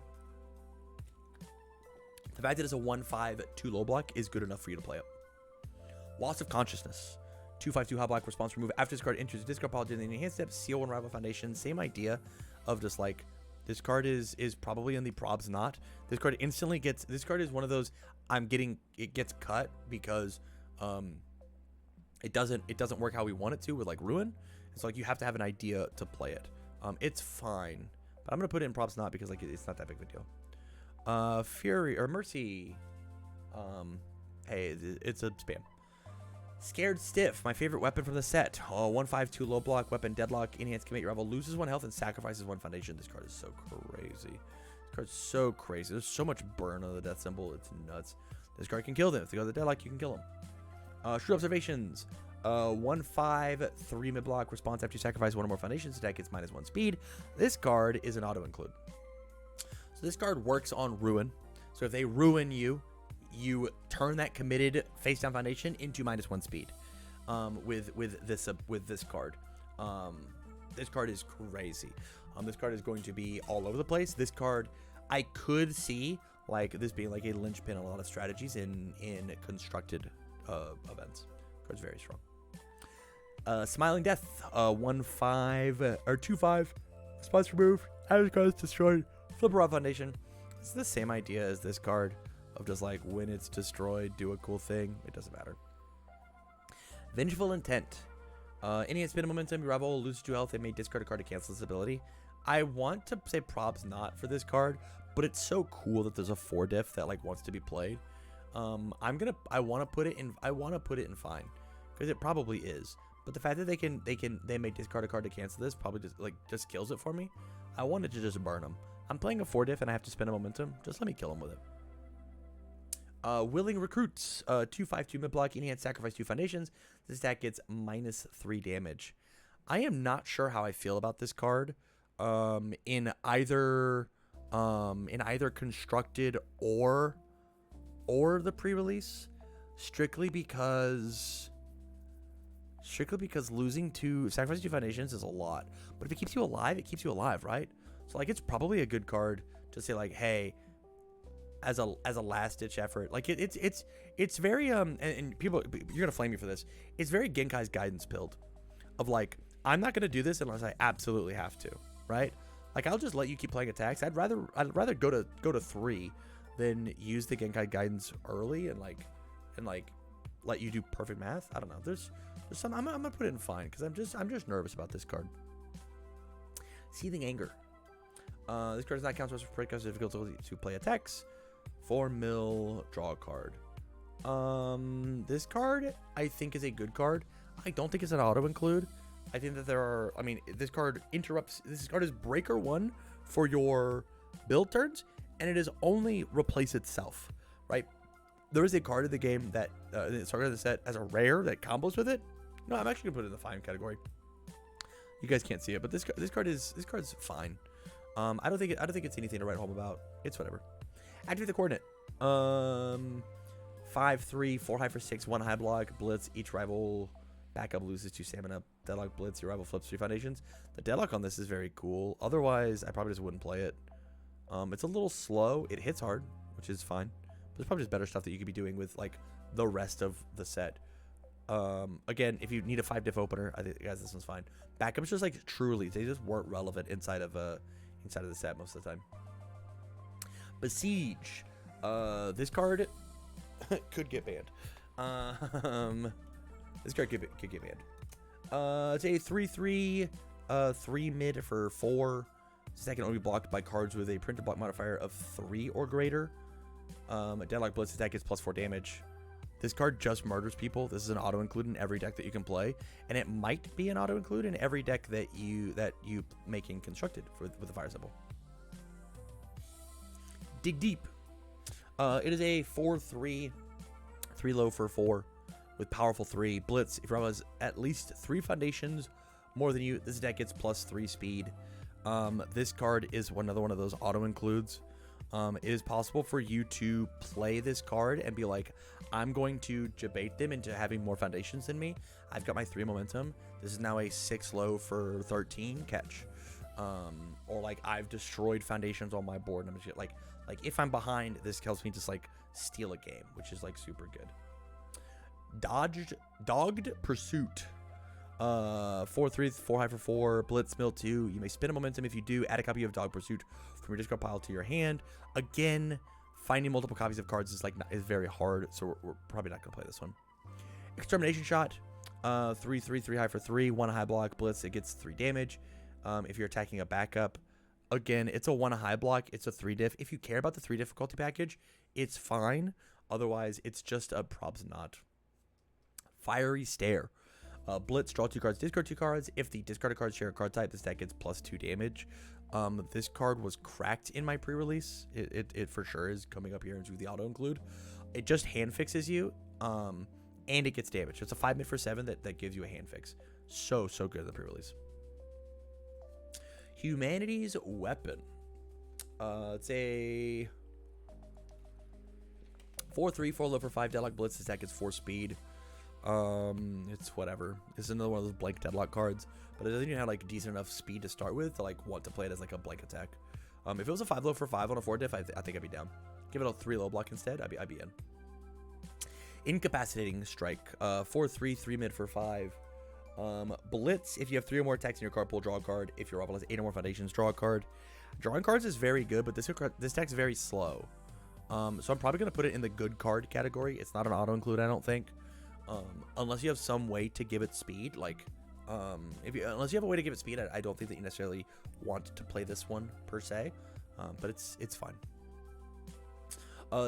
A: The fact that it's a 1/5/2 low block is good enough for you to play it. Loss of consciousness. 2/5/2 high block. Response remove after this card enters the discard pile during the enhanced step. Seal and rival foundation. Same idea of just like this card is probably in the probs not. This card instantly gets. This card is one of those it gets cut because it doesn't work how we want it to with like ruin. It's like you have to have an idea to play it. It's fine, but I'm gonna put it in props not because like it's not that big of a deal. Fury or Mercy. Hey, it's a spam. Scared Stiff, my favorite weapon from the set. 1/5/2 low block, weapon deadlock, enhance commit. Your rival loses 1 health and sacrifices 1 foundation. This card is so crazy. This card's so crazy. There's so much burn on the death symbol. It's nuts. This card can kill them. If they go to the deadlock, you can kill them. Shrewd Observations. 1/5, 3 mid block. Response after you sacrifice one or more foundations. Attack gets -1 speed. This card is an auto include. So this card works on ruin. So if they ruin you, you turn that committed face down foundation into -1 speed. With this card. This card is crazy. This card is going to be all over the place. This card, I could see like this being like a linchpin in a lot of strategies in constructed events. Card's very strong. Smiling Death, 1/5 or 2/5. Response removed. Average card is destroyed. Flip a raw foundation. It's the same idea as this card of just like when it's destroyed, do a cool thing. It doesn't matter. Vengeful Intent. Any spin of momentum, your rival loses 2 health and may discard a card to cancel this ability. I want to say props not for this card, but it's so cool that there's a 4 diff that like wants to be played. I want to put it in fine because it probably is. But the fact that they may discard a card to cancel this probably just kills it for me. I wanted to just burn them. I'm playing a 4 diff and I have to spin a momentum. Just let me kill him with it. Willing Recruits, 2/5/2 mid block. Any hand sacrifice 2 foundations. This attack gets -3 damage. I am not sure how I feel about this card. In either constructed or the pre-release, strictly because losing to sacrifice 2 foundations is a lot. But if it keeps you alive, it keeps you alive, right? So like it's probably a good card to say like, hey, as a last ditch effort. Like it's very and people, you're gonna flame me for this. It's very Genkai's guidance build of like, I'm not gonna do this unless I absolutely have to, right? Like I'll just let you keep playing attacks. I'd rather go to 3 than use the Genkai guidance early and let you do perfect math. I don't know. There's some I'm gonna put it in fine because I'm just nervous about this card. Seething Anger. This card does not count as because it's difficult to play attacks. 4 mil, draw a card. This card I think is a good card. I don't think it's an auto include. I think that this card interrupts. This card is breaker 1 for your build turns, and it is only replace itself, right? There is a card in the game that started in the set as a rare that combos with it. No, I'm actually gonna put it in the fine category. You guys can't see it, but this card's fine. I don't think it's anything to write home about. It's whatever. Activate the coordinate. 5/3, 4 high for 6, 1 high block, blitz. Each rival backup loses 2 stamina. Deadlock blitz. Your rival flips 3 foundations. The deadlock on this is very cool. Otherwise, I probably just wouldn't play it. It's a little slow. It hits hard, which is fine. But there's probably just better stuff that you could be doing with like the rest of the set. Again, if you need a 5 diff opener, I think guys, this one's fine. Backups just like truly, they just weren't relevant inside of the set most of the time. Besiege. This card could get banned. This card could get banned. It's a 3/3, 3 mid for 4. This attack can only be blocked by cards with a printed block modifier of 3 or greater. A Deadlock Blitz attack gets +4 damage. This card just murders people. This is an auto include in every deck that you can play, and it might be an auto include in every deck that you making constructed with the fire symbol. Dig Deep. It is a 4/3, 3 low for 4 with powerful 3 blitz. If your rival has at least 3 foundations more than you, this deck gets +3 speed. This card is another one of those auto includes. It is possible for you to play this card and be like, I'm going to debate them into having more foundations than me. I've got my 3 momentum. This is now a 6 low for 13 catch. Or like I've destroyed foundations on my board and I'm just like if I'm behind, this helps me just like steal a game, which is like super good. Dogged Pursuit. 4/3, 4 high for 4, blitz mill 2. You may spin a momentum. If you do, add a copy of Dog Pursuit from your discard pile to your hand. Again, finding multiple copies of cards is very hard, so we're probably not gonna play this one. Extermination Shot. 3/3, 3 high for 3, 1 high block, blitz. It gets 3 damage. If you're attacking a backup, again, it's a 1 high block. It's a 3 diff. If you care about the 3 difficulty package, it's fine. Otherwise, it's just a probs not. Fiery Stare. Blitz, draw 2 cards, discard 2 cards. If the discarded cards share a card type, this deck gets +2 damage. This card was cracked in my pre-release. It for sure is coming up here into the auto include. It just hand fixes you. and it gets damage. It's a 5 mid for 7 that gives you a hand fix. So good in the pre-release. Humanity's Weapon. It's a 4/3, 4 low for 5 deadlock blitz. This deck is 4 speed. It's whatever. It's another one of those blank deadlock cards, but it doesn't even have like decent enough speed to start with to like want to play it as like a blank attack. If it was a 5 low for 5 on a 4 diff, I think I'd be down. Give it a 3 low block instead. I'd be in. Incapacitating Strike. 4/3, 3 mid for 5. Blitz. If you have 3 or more attacks in your card pool, draw a card. If your rival has 8 or more foundations, draw a card. Drawing cards is very good, but this deck's very slow. So I'm probably gonna put it in the good card category. It's not an auto include, I don't think. Unless you have some way to give it speed, like unless you have a way to give it speed, I don't think that you necessarily want to play this one per se. But it's fine.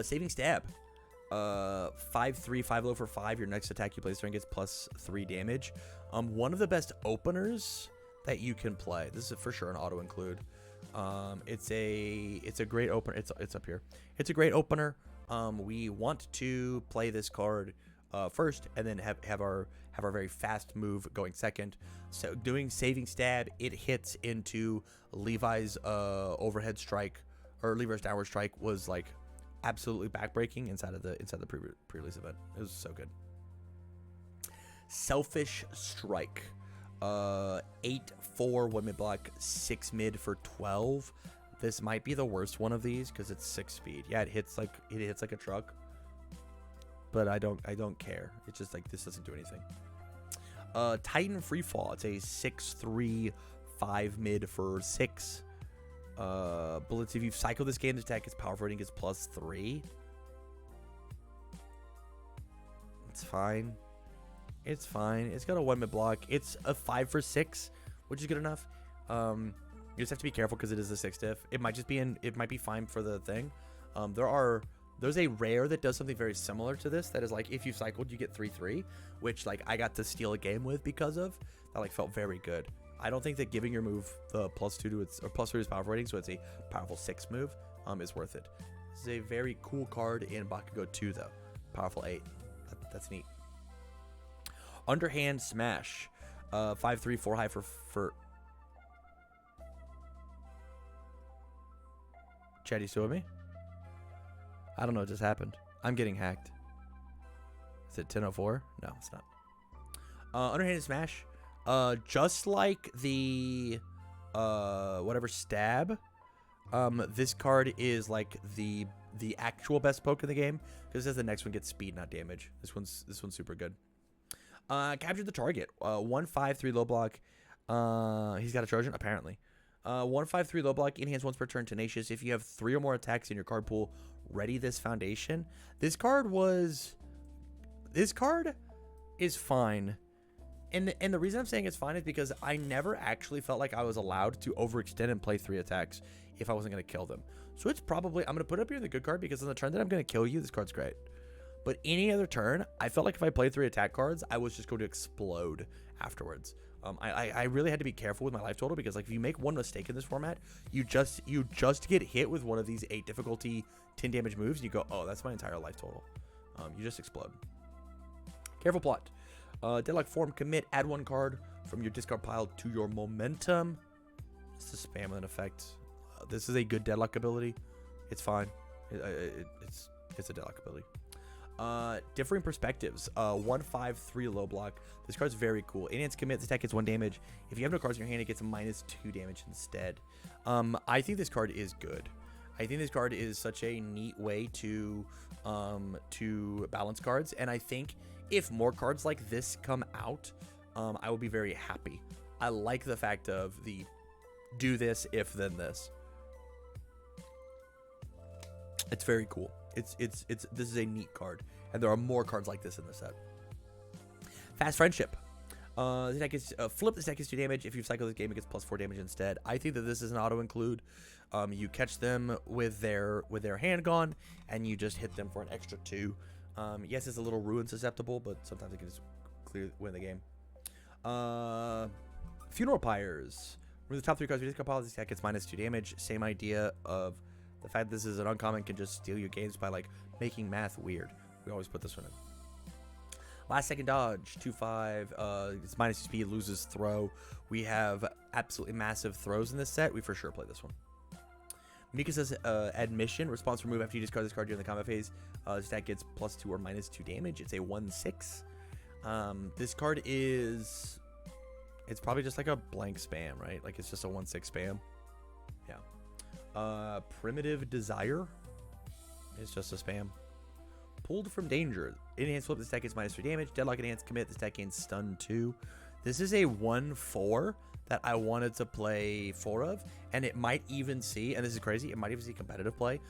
A: Saving Stab. 5/3, 5 low for 5. Your next attack you place turn gets +3 damage. One of the best openers that you can play. This is for sure an auto include. It's a great opener. It's up here. It's a great opener. We want to play this card first, and then have our very fast move going second. So doing Saving Stab, it hits into Levi's overhead strike, or Levi's downward strike was like absolutely backbreaking inside the pre-release event. It was so good. Selfish Strike. 8/4 1 mid block, 6 mid for 12. This might be the worst one of these because it's 6 speed. Yeah, it hits like a truck, but I don't care. It's just like this doesn't do anything. Titan Freefall. It's a 6/3 5 mid for 6. Bullets. If you cycle this game, this attack is powerful rating is +3. It's fine. It's fine. It's got a 1 mid block. It's a 5 for 6, which is good enough. You just have to be careful because it is a 6 diff. It might be fine for the thing. There's a rare that does something very similar to this. That is like if you cycled, you get 3/3, which like I got to steal a game with because of that. Like felt very good. I don't think that giving your move the +2 to its or +3 to its powerful rating, so it's a powerful 6 move, is worth it. This is a very cool card in Bakugo 2 though. Powerful 8. That's neat. Underhand Smash. 5/3 4 high for Chad, you still with me? I don't know what just happened. I'm getting hacked. Is it 10:04? No, it's not. Underhanded Smash. Just like the whatever Stab, this card is like the actual best poke in the game because it says the next one gets speed, not damage. This one's super good. Capture the target. 1/5 3 low block. He's got a Trojan apparently. 1/5 3 low block. Enhance once per turn. Tenacious. If you have 3 or more attacks in your card pool, ready this foundation. This card is fine. And the reason I'm saying it's fine is because I never actually felt like I was allowed to overextend and play 3 attacks if I wasn't going to kill them. So it's probably, I'm going to put it up here in the good card because on the turn that I'm going to kill you, this card's great. But any other turn, I felt like if I played 3 attack cards, I was just going to explode afterwards. I really had to be careful with my life total because like if you make one mistake in this format, you just get hit with one of these 8 difficulty 10 damage moves and you go, oh, that's my entire life total. You just explode. Careful plot. Deadlock form, commit, add 1 card from your discard pile to your momentum. It's a spam an effect. This is a good deadlock ability. It's fine. It's a deadlock ability. Differing perspectives. 1/5 3 low block. This card's very cool. Enhance commit. This attack gets 1 damage. If you have no cards in your hand, it gets a -2 damage instead. I think this card is good. I think this card is such a neat way to balance cards, and I think if more cards like this come out, I will be very happy. I like the fact of the do this if then this. It's very cool. This is a neat card, and there are more cards like this in the set. Fast Friendship. This deck is flip. This deck is 2 damage. If you cycle this game, it gets +4 damage instead. I think that this is an auto include. You catch them with their hand gone, and you just hit them for an extra 2. Yes, it's a little ruin susceptible, but sometimes it can just win the game. Funeral Pyres. Remove the top 3 cards of your discard pile. This deck gets -2 damage. Same idea of the fact this is an uncommon can just steal your games by like making math weird. We always put this one in. Last second dodge, 2/5. It's minus 2 speed, loses throw. We have absolutely massive throws in this set. We for sure play this one. Mika says admission. Response remove after you discard this card during the combat phase. This deck gets +2 or -2 damage. It's a 1/6. This card is... It's probably just like a blank spam, right? Like it's just a 1/6 spam. Yeah. Primitive Desire. It's just a spam. Pulled from Danger. Enhanced flip, this deck gets -3 damage. Deadlock enhanced commit, this deck gains stun 2. This is a 1/4 that I wanted to play 4 of, and it might even see, and this is crazy, it might even see competitive play.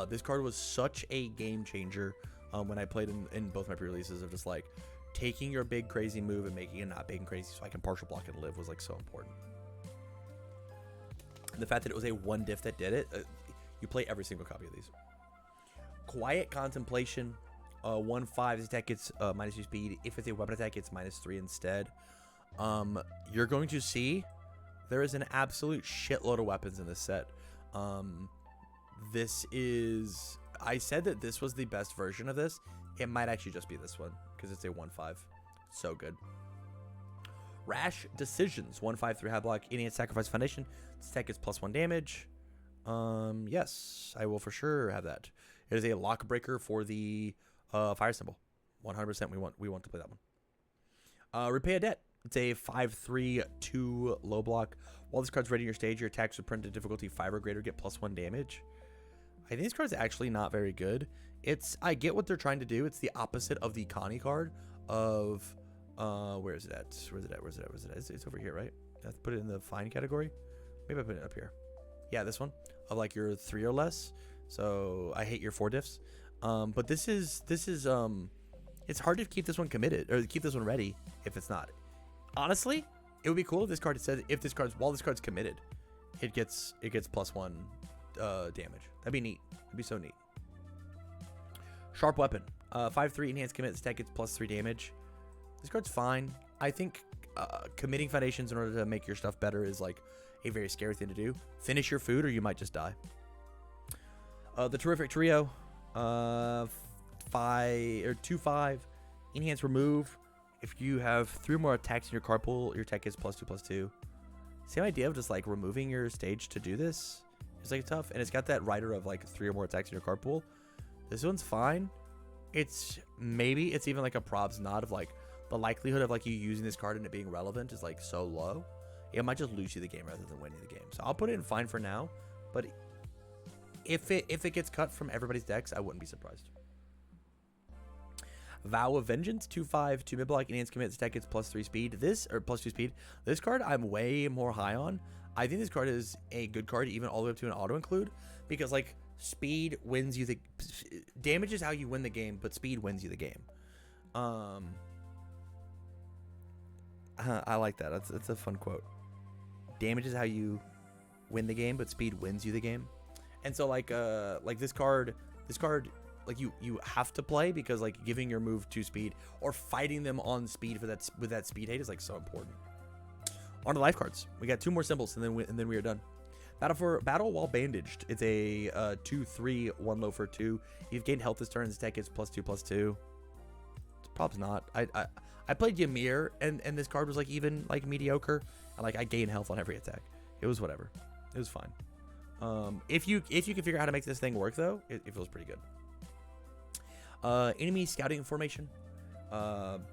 A: This card was such a game changer when I played in both my pre-releases of just like taking your big crazy move and making it not big and crazy so I can partial block and live was like so important. And the fact that it was a 1 diff that did it, you play every single copy of these. Quiet Contemplation, 1/5. This deck gets -2 speed. If it's a weapon attack, it's -3 instead. You're going to see there is an absolute shitload of weapons in this set. This is... I said that this was the best version of this. It might actually just be this one because it's a 1/5. So good. Rash Decisions, 1/5 3 high block. Idiot Sacrifice Foundation. This deck gets +1 damage. Yes, I will for sure have that. It is a lock breaker for the fire symbol. 100% we want to play that one. Repay a Debt. It's a 5/3 2 low block. While this card's ready in your stage, your attacks with printed difficulty 5 or greater get +1 damage. I think this card's actually not very good. I get what they're trying to do. It's the opposite of the Connie card of where is it at? Where's it at? It's over here, right? I have to put it in the fine category. Maybe I put it up here. Yeah, this one of like your 3 or less. So I hate your 4 diffs. But this is it's hard to keep this one committed or keep this one ready if it's not. Honestly, it would be cool if this card said while this card's committed, it gets +1 damage. That'd be neat. It'd be so neat. Sharp Weapon, 5/3 enhanced commit. This deck gets +3 damage. This card's fine. I think committing foundations in order to make your stuff better is like a very scary thing to do. Finish your food or you might just die. The Terrific Trio, 2/5 enhance remove. If you have 3 or more attacks in your card pool, your tech is +2/+2. Same idea of just like removing your stage to do this. It's like tough, and it's got that rider of like 3 or more attacks in your card pool. This one's fine. It's even like a probs nod of like the likelihood of like you using this card and it being relevant is like so low. It might just lose you the game rather than winning the game. So I'll put it in fine for now, but if it gets cut from everybody's decks, I wouldn't be surprised. Vow of Vengeance, 2/5 2 mid block enhanced commit. This deck gets +3 speed. +2 speed. This card I'm way more high on. I think this card is a good card even all the way up to an auto include because like speed wins you the damage is how you win the game, but speed wins you the game. I like that. That's a fun quote. Damage is how you win the game, but speed wins you the game. And so like this card like you have to play because like giving your move 2 speed or fighting them on speed for that with that speed hate is like so important. On to life cards. We got 2 more symbols and then we are done. Battle while bandaged. It's a 2/3 1 low for 2. You've gained health this turn. This deck is +2/+2. It's probably not. I played Ymir and this card was like even like mediocre. And like I gained health on every attack. It was whatever. It was fine. If you can figure out how to make this thing work though, it feels pretty good. Enemy scouting formation.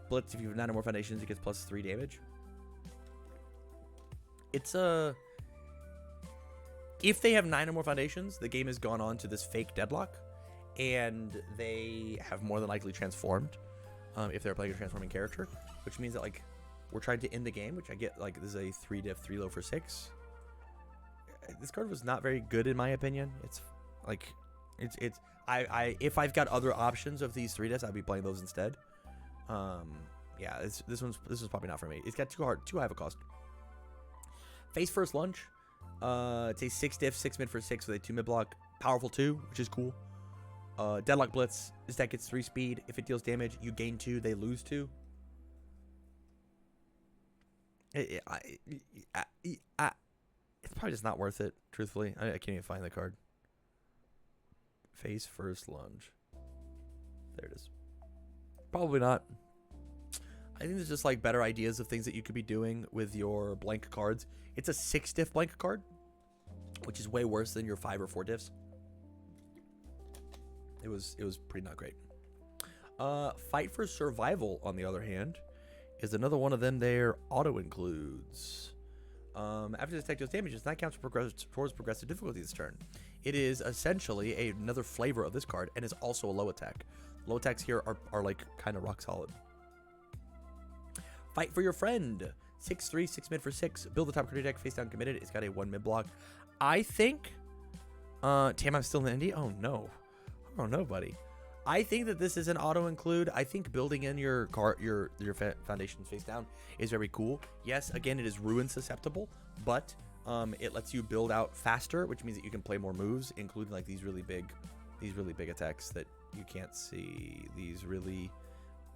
A: Blitz. If you have 9 or more foundations, it gets +3 damage. It's if they have 9 or more foundations, the game has gone on to this fake deadlock, and they have more than likely transformed. If they're playing a transforming character, which means that like we're trying to end the game, which I get. Like this is a 3 diff 3 low for 6. This card was not very good in my opinion. It's like if I've got other options of these 3 diffs, I'd be playing those instead. Yeah, this one's probably not for me. It's got too high of a cost. Face First Lunge. It's a 6 diff 6 mid for 6 with a 2 mid block. Powerful 2, which is cool. Deadlock Blitz. This deck gets 3 speed. If it deals damage, you gain 2, they lose 2. It's probably just not worth it, truthfully. I can't even find the card. Face First Lunge. There it is. Probably not. I think there's just like better ideas of things that you could be doing with your blank cards. It's a 6 diff blank card, which is way worse than your 5 or 4 diffs. It was pretty not great. Fight for Survival, on the other hand, is another one of them there auto includes. After this tech deals damage, that counts towards progressive difficulty this turn. It is essentially another flavor of this card and is also a low attack. Low attacks here are like kind of rock solid. Fight for Your Friend. 6/3, 6 mid for 6. Build the top card of your deck, face down committed. It's got a 1 mid block. I think. Tam, I'm still in the indie? Oh no. Oh no, buddy. I think that this is an auto include. I think building in your foundations face down is very cool. Yes, again, it is ruin susceptible, but it lets you build out faster, which means that you can play more moves, including like these really big attacks that you can't see. These really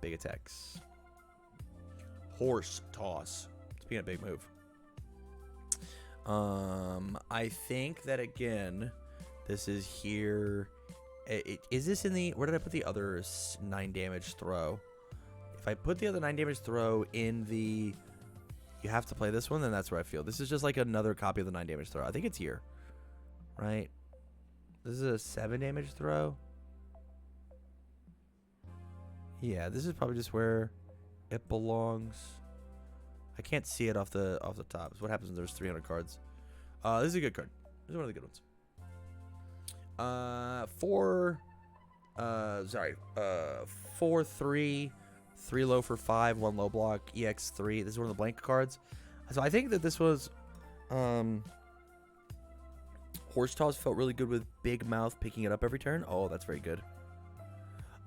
A: big attacks. Horse Toss. Speaking of big move. I think that again, this is here. Is this in the... Where did I put the other 9 damage throw? If I put the other 9 damage throw in the... You have to play this one, then that's where I feel. This is just like another copy of the 9 damage throw. I think it's here. Right? This is a 7 damage throw. Yeah, this is probably just where it belongs. I can't see it off the top. So what happens when there's 300 cards? This is a good card. This is one of the good ones. 4/3, 3 low for 5, 1 low block, EX3. This is one of the blank cards. So I think that this was Horse Toss felt really good with Big Mouth picking it up every turn. Oh, that's very good.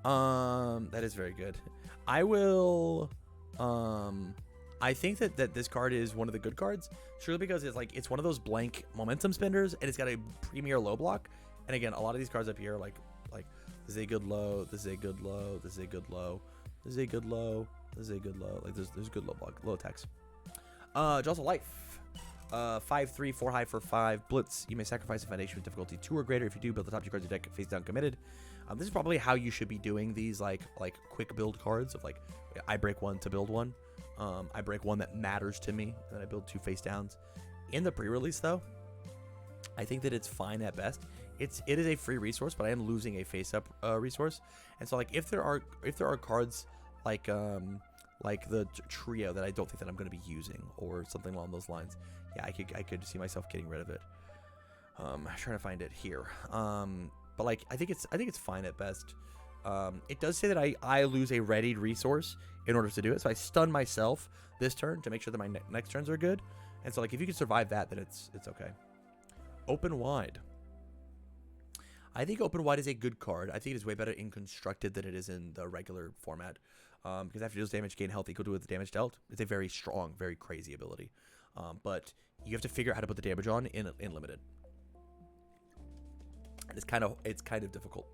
A: That is very good. I will I think that this card is one of the good cards, surely because it's one of those blank momentum spenders and it's got a premier low block. And again, a lot of these cards up here, like this is a good low, this is a good low, this is a good low, this is a good low, this is a good low. Like there's good low block, low attacks. Jaws of Life. 5/3, 4 high for 5. Blitz. You may sacrifice a foundation with difficulty 2 or greater. If you do, build the top 2 cards of your deck face down committed. This is probably how you should be doing these like quick build cards of like I break 1 to build 1. I break 1 that matters to me, and then I build 2 face downs. In the pre-release though, I think that it's fine at best. It is a free resource, but I am losing a face up resource. And so like if there are cards like the trio that I don't think that I'm going to be using or something along those lines, yeah, I could see myself getting rid of it. I'm trying to find it here. But like I think it's fine at best. It does say that I lose a readied resource in order to do it, so I stun myself this turn to make sure that my next turns are good. And so like if you can survive that, then it's okay. Open Wide. I think Open Wide is a good card. I think it is way better in constructed than it is in the regular format. Because after deals damage, gain health equal to the damage dealt. It's a very strong, very crazy ability. But you have to figure out how to put the damage on in limited. And it's kind of difficult.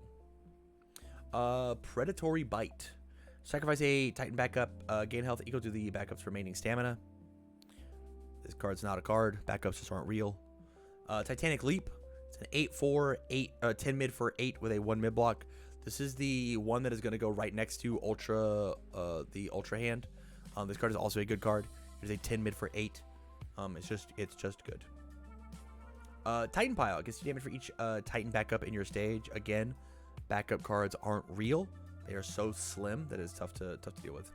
A: Predatory Bite. Sacrifice a Titan backup. Gain health equal to the backup's remaining stamina. This card's not a card. Backups just aren't real. Titanic Leap. It's an 8/4, 10 mid for 8 with a 1 mid block. This is the one that is going to go right next to the Ultra Hand. This card is also a good card. There's a 10 mid for 8. It's just good. Titan Pile gets you damage for each Titan backup in your stage. Again, backup cards aren't real. They are so slim that it's tough to deal with.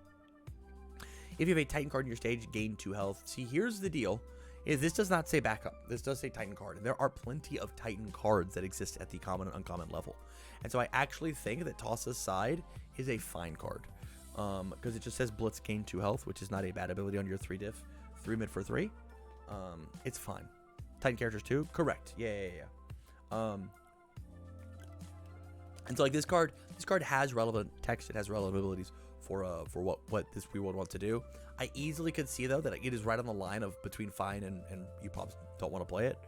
A: If you have a Titan card in your stage, gain 2 health. See, here's the deal. This does not say backup. This does say Titan card. And there are plenty of Titan cards that exist at the common and uncommon level. And so I actually think that Toss Aside is a fine card. Because it just says Blitz gain 2 health, which is not a bad ability on your 3 diff. 3 mid for 3. It's fine. Titan characters too? Correct. Yeah. And so like this card has relevant text. It has relevant abilities for what this we would want to do. I easily could see though that it is right on the line of between fine and you probably don't want to play it.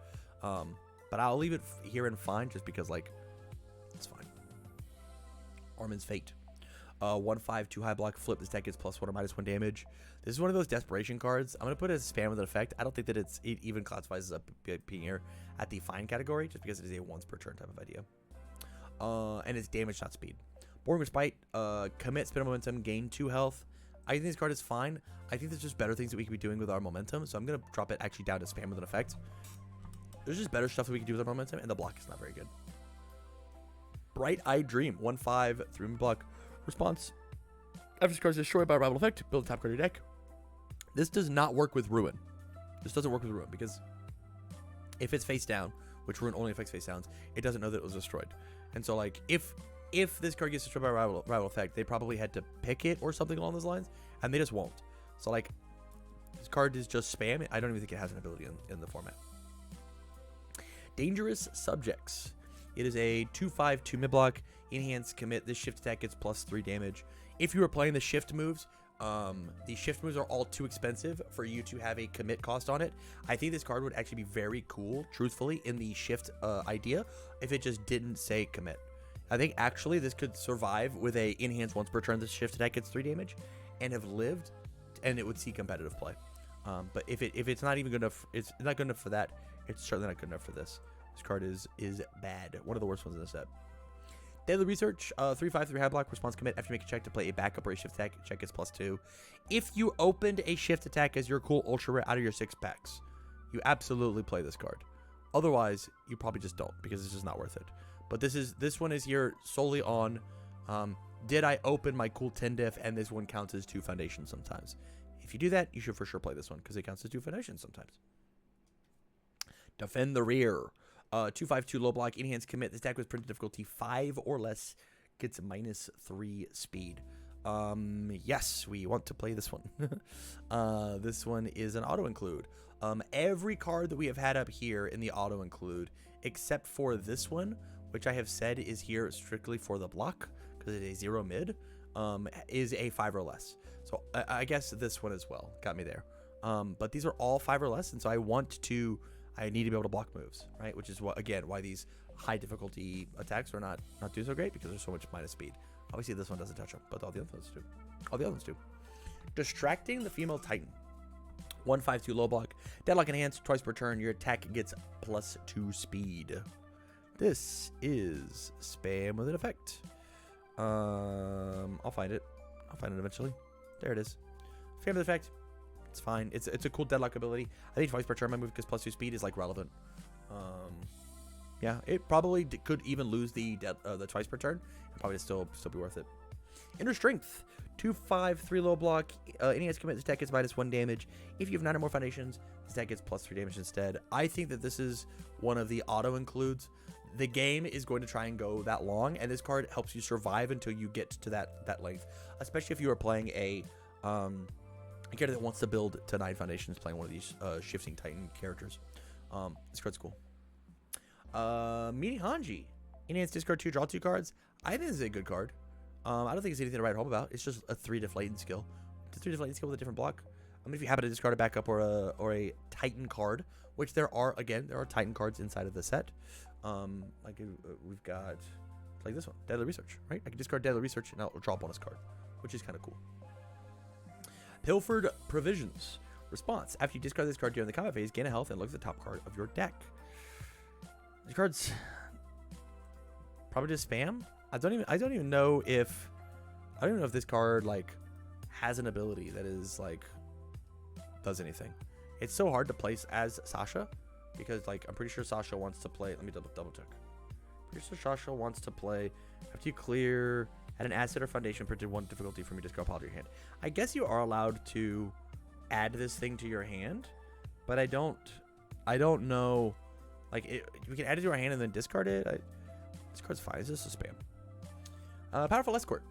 A: But I'll leave it here in fine just because like it's fine. Armin's Fate. 1/5, 2 high block, flip. This deck gets +1 or -1 damage. This is one of those desperation cards. I'm going to put it as spam with an effect. I don't think that it even classifies as being here at the fine category just because it is a once per turn type of idea. And it's damage, not speed. Boring Respite. Commit, spin momentum, gain 2 health. I think this card is fine. I think there's just better things that we could be doing with our momentum. So I'm going to drop it actually down to spam with an effect. There's just better stuff that we can do with our momentum, and the block is not very good. Bright Eye Dream, 1/5, 3 block. Response. After this card is destroyed by a rival effect, build a top card of your deck. This does not work with Ruin. This doesn't work with Ruin because if it's face down, which Ruin only affects face downs, it doesn't know that it was destroyed. And so, like, if this card gets destroyed by a rival effect, they probably had to pick it or something along those lines, and they just won't. So, like, this card is just spam. I don't even think it has an ability in the format. Dangerous Subjects. It is a 2/5, 2 mid block. Enhance commit. This shift attack gets +3 damage. If you were playing the shift moves, the shift moves are all too expensive for you to have a commit cost on it. I think this card would actually be very cool, truthfully, in the shift idea if it just didn't say commit. I think actually this could survive with a enhance once per turn. This shift attack gets 3 damage and have lived, and it would see competitive play. But if it's not even good enough, it's not good enough for that. It's certainly not good enough for this. This card is bad. One of the worst ones in the set. Daily Research, 3/5, 3 high block, response commit. After you make a check to play a backup or a shift attack, check gets +2. If you opened a shift attack as your cool ultra rare out of your 6 packs, you absolutely play this card. Otherwise, you probably just don't, because it's just not worth it. But this one is here solely on, did I open my cool 10 diff, and this one counts as 2 foundations sometimes. If you do that, you should for sure play this one, because it counts as 2 foundations sometimes. Defend the Rear. 2/5, 2 low block, enhance commit. This deck with printed difficulty 5 or less gets -3 speed. Yes, we want to play this one. This one is an auto include. Every card that we have had up here in the auto include, except for this one, which I have said is here strictly for the block because it is a 0 mid, is a 5 or less. So I guess this one as well got me there. But these are all 5 or less, and so I need to be able to block moves, right? Which is why these high difficulty attacks are not do so great, because there's so much minus speed. Obviously, this one doesn't touch them, but all the other ones do. All the other ones do. Distracting the Female Titan. 1/5, 2 low block. Deadlock enhanced twice per turn. Your attack gets +2 speed. This is spam with an effect. I'll find it. I'll find it eventually. There it is. Spam with effect. It's fine. It's a cool deadlock ability. I think twice per turn my move because +2 speed is like relevant. Yeah, it probably could even lose the twice per turn and probably still be worth it. Inner Strength, 2/5, 3 low block. Enhance commit. This deck gets -1 damage. If you have 9 or more foundations, this deck gets +3 damage instead. I think that this is one of the auto includes. The game is going to try and go that long, and this card helps you survive until you get to that length. Especially if you are playing a character that wants to build to 9 foundations, playing one of these shifting Titan characters. This card's cool. Meeting Hanji. Enhance discard 2, draw 2 cards. I think this is a good card. I don't think it's anything to write home about. It's just a 3 deflating skill. It's a 3 deflating skill with a different block. I mean, if you happen to discard a backup or a Titan card, which there are Titan cards inside of the set. We've got like this one, Deadly Research, right? I can discard Deadly Research and I'll draw a bonus card, which is kind of cool. Pilfered Provisions. Response. After you discard this card during the combat phase, gain a health and look at the top card of your deck. These cards probably just spam. I don't even know if this card like has an ability that is like does anything. It's so hard to place as Sasha because like I'm pretty sure Sasha wants to play. Let me double check. Pretty sure Sasha wants to play after you clear at an asset or foundation printed 1 difficulty from your discard pile to your hand. I guess you are allowed to add this thing to your hand, but I don't know. Like we can add it to our hand and then discard it. This card's fine. It's just a spam. Powerful Escort.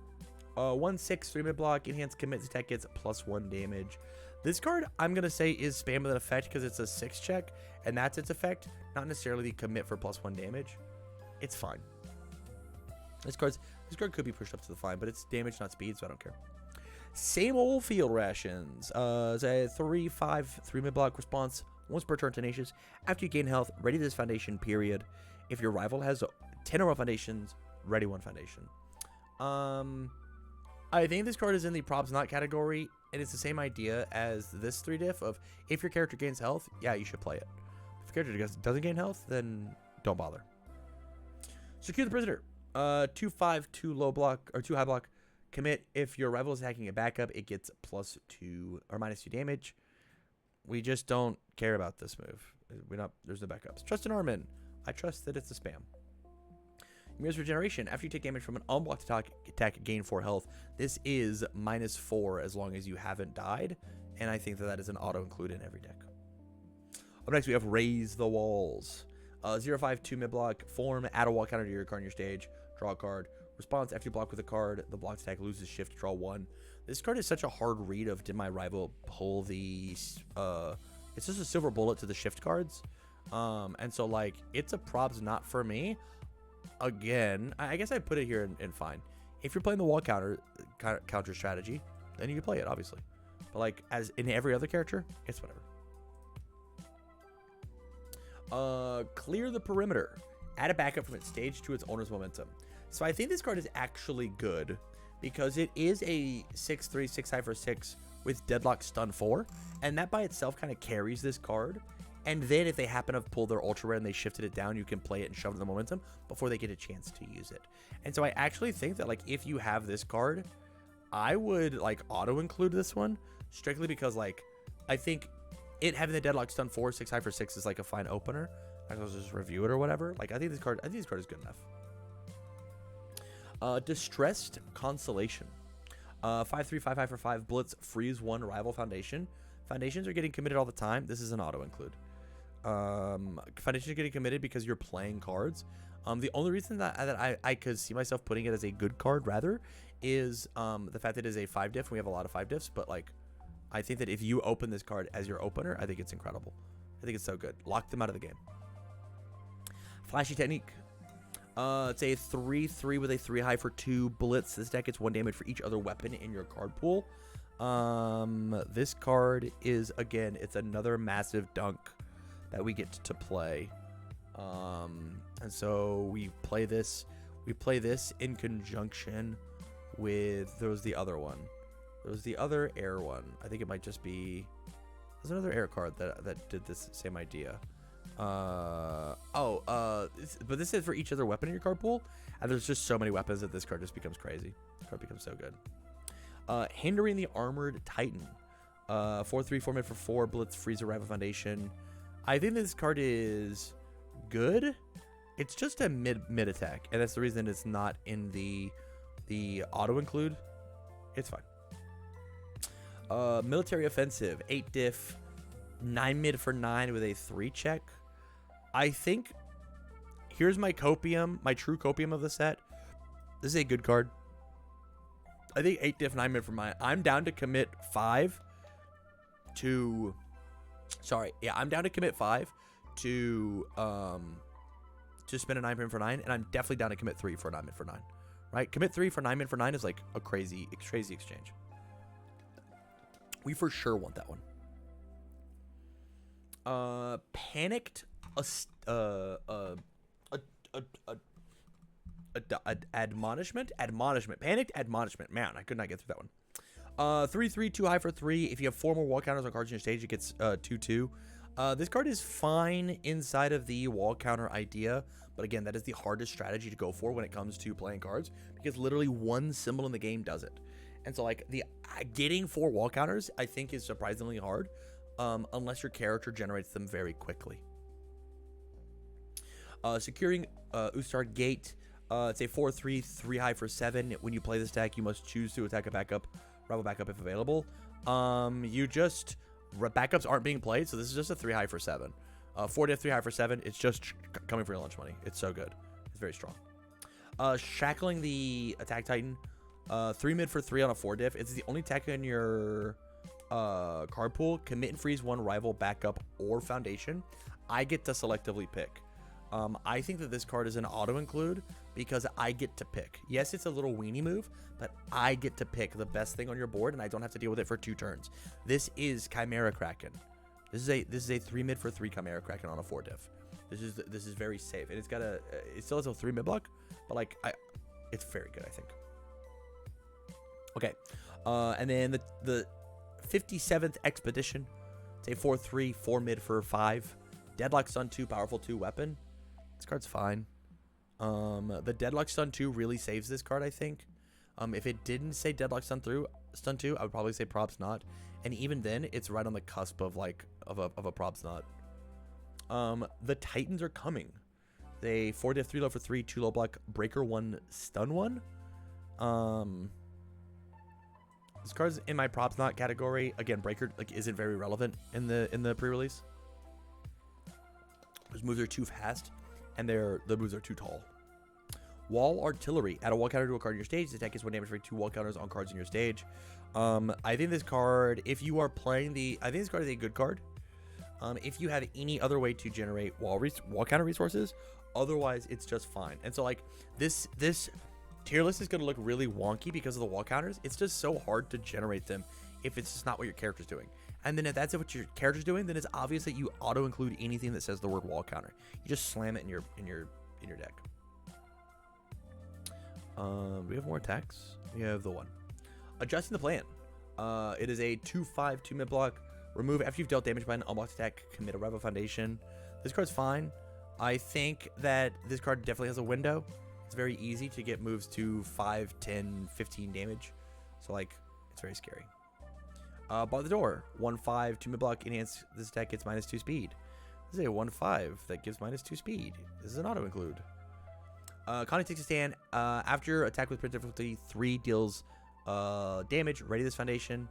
A: 1/6, 3 mid block. Enhanced commit. This attack gets +1 damage. This card I'm gonna say is spam with an effect because it's a 6 check and that's its effect, not necessarily the commit for +1 damage. It's fine. This card could be pushed up to the fine, but it's damage, not speed, so I don't care. Same Old Field Rations. It's a 3/5, 3 mid block. Response once per turn, tenacious. After you gain health, ready this foundation, period. If your rival has 10 or more foundations, ready 1 foundation. I think this card is in the props not category, and it's the same idea as this 3 diff of if your character gains health, yeah, you should play it. If your character doesn't gain health, then don't bother. Secure the Prisoner. 2/5, 2 low block or 2 high block. Commit, if your rival is attacking a backup, it gets +2 or -2 damage. We just don't care about this move. There's no backups. Trust in Armin. I trust that it's a spam. Mirror's Regeneration. After you take damage from an unblocked attack, gain 4 health. This is -4 as long as you haven't died. And I think that is an auto-include in every deck. Up next, we have Raise the Walls. 0/5, 2 mid-block. Form, add a wall counter to your card on your stage. Draw a card. Response, after you block with a card, the blocked attack loses shift, draw 1. This card is such a hard read of, did my rival pull the... it's just a silver bullet to the shift cards. And so, like, it's a props not for me. Again, I guess I put it here in fine. If you're playing the wall counter strategy, then you can play it, obviously. But, like, as in every other character, it's whatever. Clear the perimeter. Add a backup from its stage to its owner's momentum. So I think this card is actually good because it is a 6/3, 6 for 6 with Deadlock Stun 4. And that by itself kind of carries this card. And then if they happen to pull their ultra rare and they shifted it down, you can play it and shove it in the momentum before they get a chance to use it. And so I actually think that, like, if you have this card, I would, like, auto-include this one strictly because, like, I think it having the Deadlock Stun 4, 6 for 6 is, like, a fine opener. I can just review it or whatever. Like, I think this card is good enough. Distressed Consolation. 5/3, 5 for 5 Blitz, freeze 1 rival foundation. Foundations are getting committed all the time. This is an auto-include. Foundations are getting committed because you're playing cards. The only reason that I could see myself putting it as a good card rather is the fact that it is a 5 diff. We have a lot of 5 diffs, but, like, I think that if you open this card as your opener, I think it's incredible. I think it's so good. Lock them out of the game. Flashy Technique. It's a 3/3 with a 3 for 2 Blitz. This deck gets 1 damage for each other weapon in your card pool. This card is, again, it's another massive dunk that we get to play. And so we play this in conjunction with, there was the other one. There was the other air one. I think it might just be, there's another air card that did this same idea. But this is for each other weapon in your card pool, and there's just so many weapons that this card just becomes crazy. This card becomes so good. Hindering the Armored Titan. 4/3, 4 mid for 4 Blitz, freeze a rival foundation. I think this card is good. It's just a mid attack, and that's the reason it's not in the auto include. It's fine. Military Offensive, 8 diff, 9 mid for 9 with a 3 check. I think here's my copium, my true copium of the set. This is a good card. I think 8 diff, 9 mid for 9. I'm down to commit 5 to. Sorry, yeah, I'm down to commit 5 to spend a 9 mid for 9, and I'm definitely down to commit 3 for a 9 mid for 9. Right? Commit 3 for 9 mid for 9 is like a crazy exchange. We for sure want that one. Panicked admonishment. Panicked admonishment. Man, I could not get through that one. 3/3, 2 for 3. If you have 4 more wall counters on cards on your stage, it gets 2/2. This card is fine inside of the wall counter idea, but again, that is the hardest strategy to go for when it comes to playing cards, because literally one symbol in the game does it. And so, like, the getting 4 wall counters, I think, is surprisingly hard, unless your character generates them very quickly. Securing Ustad Gate. It's a 4/3, 3 for 7. When you play this deck, you must choose to attack a rival backup if available. Backups aren't being played, so this is just a 3 for 7. 4 diff, 3 for 7. It's just coming for your lunch money. It's so good. It's very strong. Shackling the Attack Titan. 3 mid for 3 on a 4 diff. It's the only attack in your card pool. Commit and freeze 1 rival backup or foundation. I get to selectively pick. I think that this card is an auto include because I get to pick. Yes, it's a little weenie move, but I get to pick the best thing on your board, and I don't have to deal with it for 2 turns. This is Chimera Kraken. This is a 3 mid for 3 Chimera Kraken on a 4 diff. This is very safe, and it still has a 3 mid block, but like it's very good, I think. Okay, and then the 57th Expedition. It's a 4/3, 4 mid for 5. Deadlock Stun 2, powerful 2 weapon. This card's fine. The Deadlock Stun 2 really saves this card, I think. If it didn't say Deadlock Stun 2, I would probably say Props Not. And even then, it's right on the cusp of like of a Props Not. The Titans are coming. They 4 diff 3 low for 3, 2 low block, breaker 1, stun 1. This card's in my Props Not category. Again, breaker like isn't very relevant in the pre-release. Those moves are too fast, and the moves are too tall. Wall Artillery. Add a wall counter to a card in your stage. This attack gets 1 damage for 2 wall counters on cards in your stage. I think this card, if you are playing I think this card is a good card. If you have any other way to generate wall counter resources, otherwise it's just fine. And so like this tier list is going to look really wonky because of the wall counters. It's just so hard to generate them if it's just not what your character's doing. And then if that's what your character's doing, then it's obvious that you auto include anything that says the word wall counter. You just slam it in your deck. We have more attacks. We have the one. Adjusting the plan. It is a 2/5 2-minute block. Remove after you've dealt damage by an unblocked attack. Commit a rival foundation. This card's fine. I think that this card definitely has a window. It's very easy to get moves to 5, 10, 15 damage. So like, it's very scary. Bar the Door. 1/5 2-minute block. Enhance this attack gets -2 speed. This is a 1/5 that gives -2 speed. This is an auto include. Connie takes a stand. After your attack with print difficulty 3 deals damage. Ready this foundation.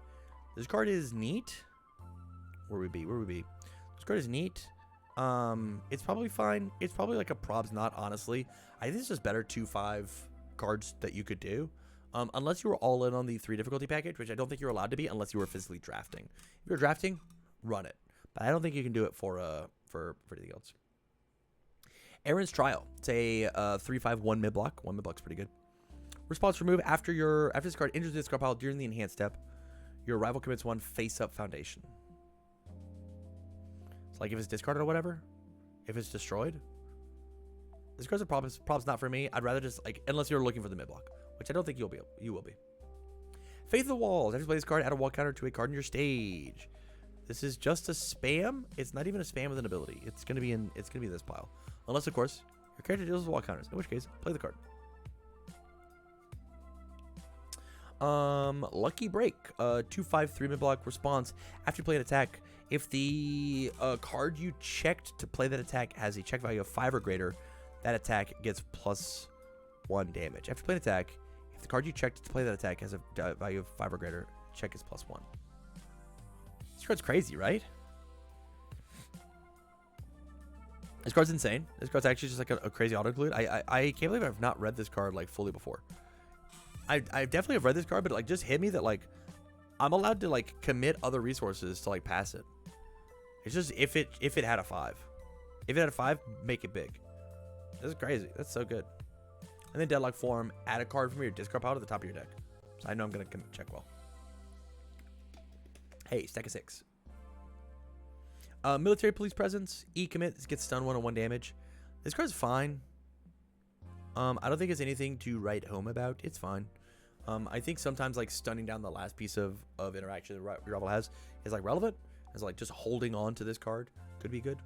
A: This card is neat. Where would we be? This card is neat. It's probably fine. It's probably like a Probs Not, honestly. I think it's just better 2/5 cards that you could do. Unless you were all in on the 3 difficulty package, which I don't think you're allowed to be unless you were physically drafting. If you're drafting, run it. But I don't think you can do it for anything else. Aaron's Trial. It's a 3/5 1 mid block. 1 mid block's pretty good. Response remove after this card enters the discard pile during the enhanced step. Your rival commits 1 face-up foundation. It's like if it's discarded or whatever, if it's destroyed. This card's a Probs Not for me. I'd rather just like unless you're looking for the mid block, which I don't think you will be. Faith of the Walls. After you play this card, add a wall counter to a card in your stage. This is just a spam. It's not even a spam with an ability. It's gonna be in this pile, unless of course your character deals with wall counters. In which case, play the card. Lucky Break. 2/5 3-minute block response. After you play an attack, if the card you checked to play that attack has a check value of 5 or greater, that attack gets +1 damage. After you play an attack, if the card you checked to play that attack has a value of 5 or greater, check is +1. This card's crazy, right? This card's insane. This card's actually just like a crazy auto include. I can't believe I've not read this card like fully before. I definitely have read this card, but it like just hit me that like I'm allowed to like commit other resources to like pass it. It's just if it had a 5. If it had a 5, make it big. This is crazy. That's so good. And then Deadlock Form, add a card from your discard pile to the top of your deck. So I know I'm gonna check well. Hey, stack of 6. Military Police Presence. E commit gets stun 1 on 1 damage. This card's fine. I don't think it's anything to write home about. It's fine. I think sometimes like stunning down the last piece of interaction that your rival has is like relevant. As like just holding on to this card could be good.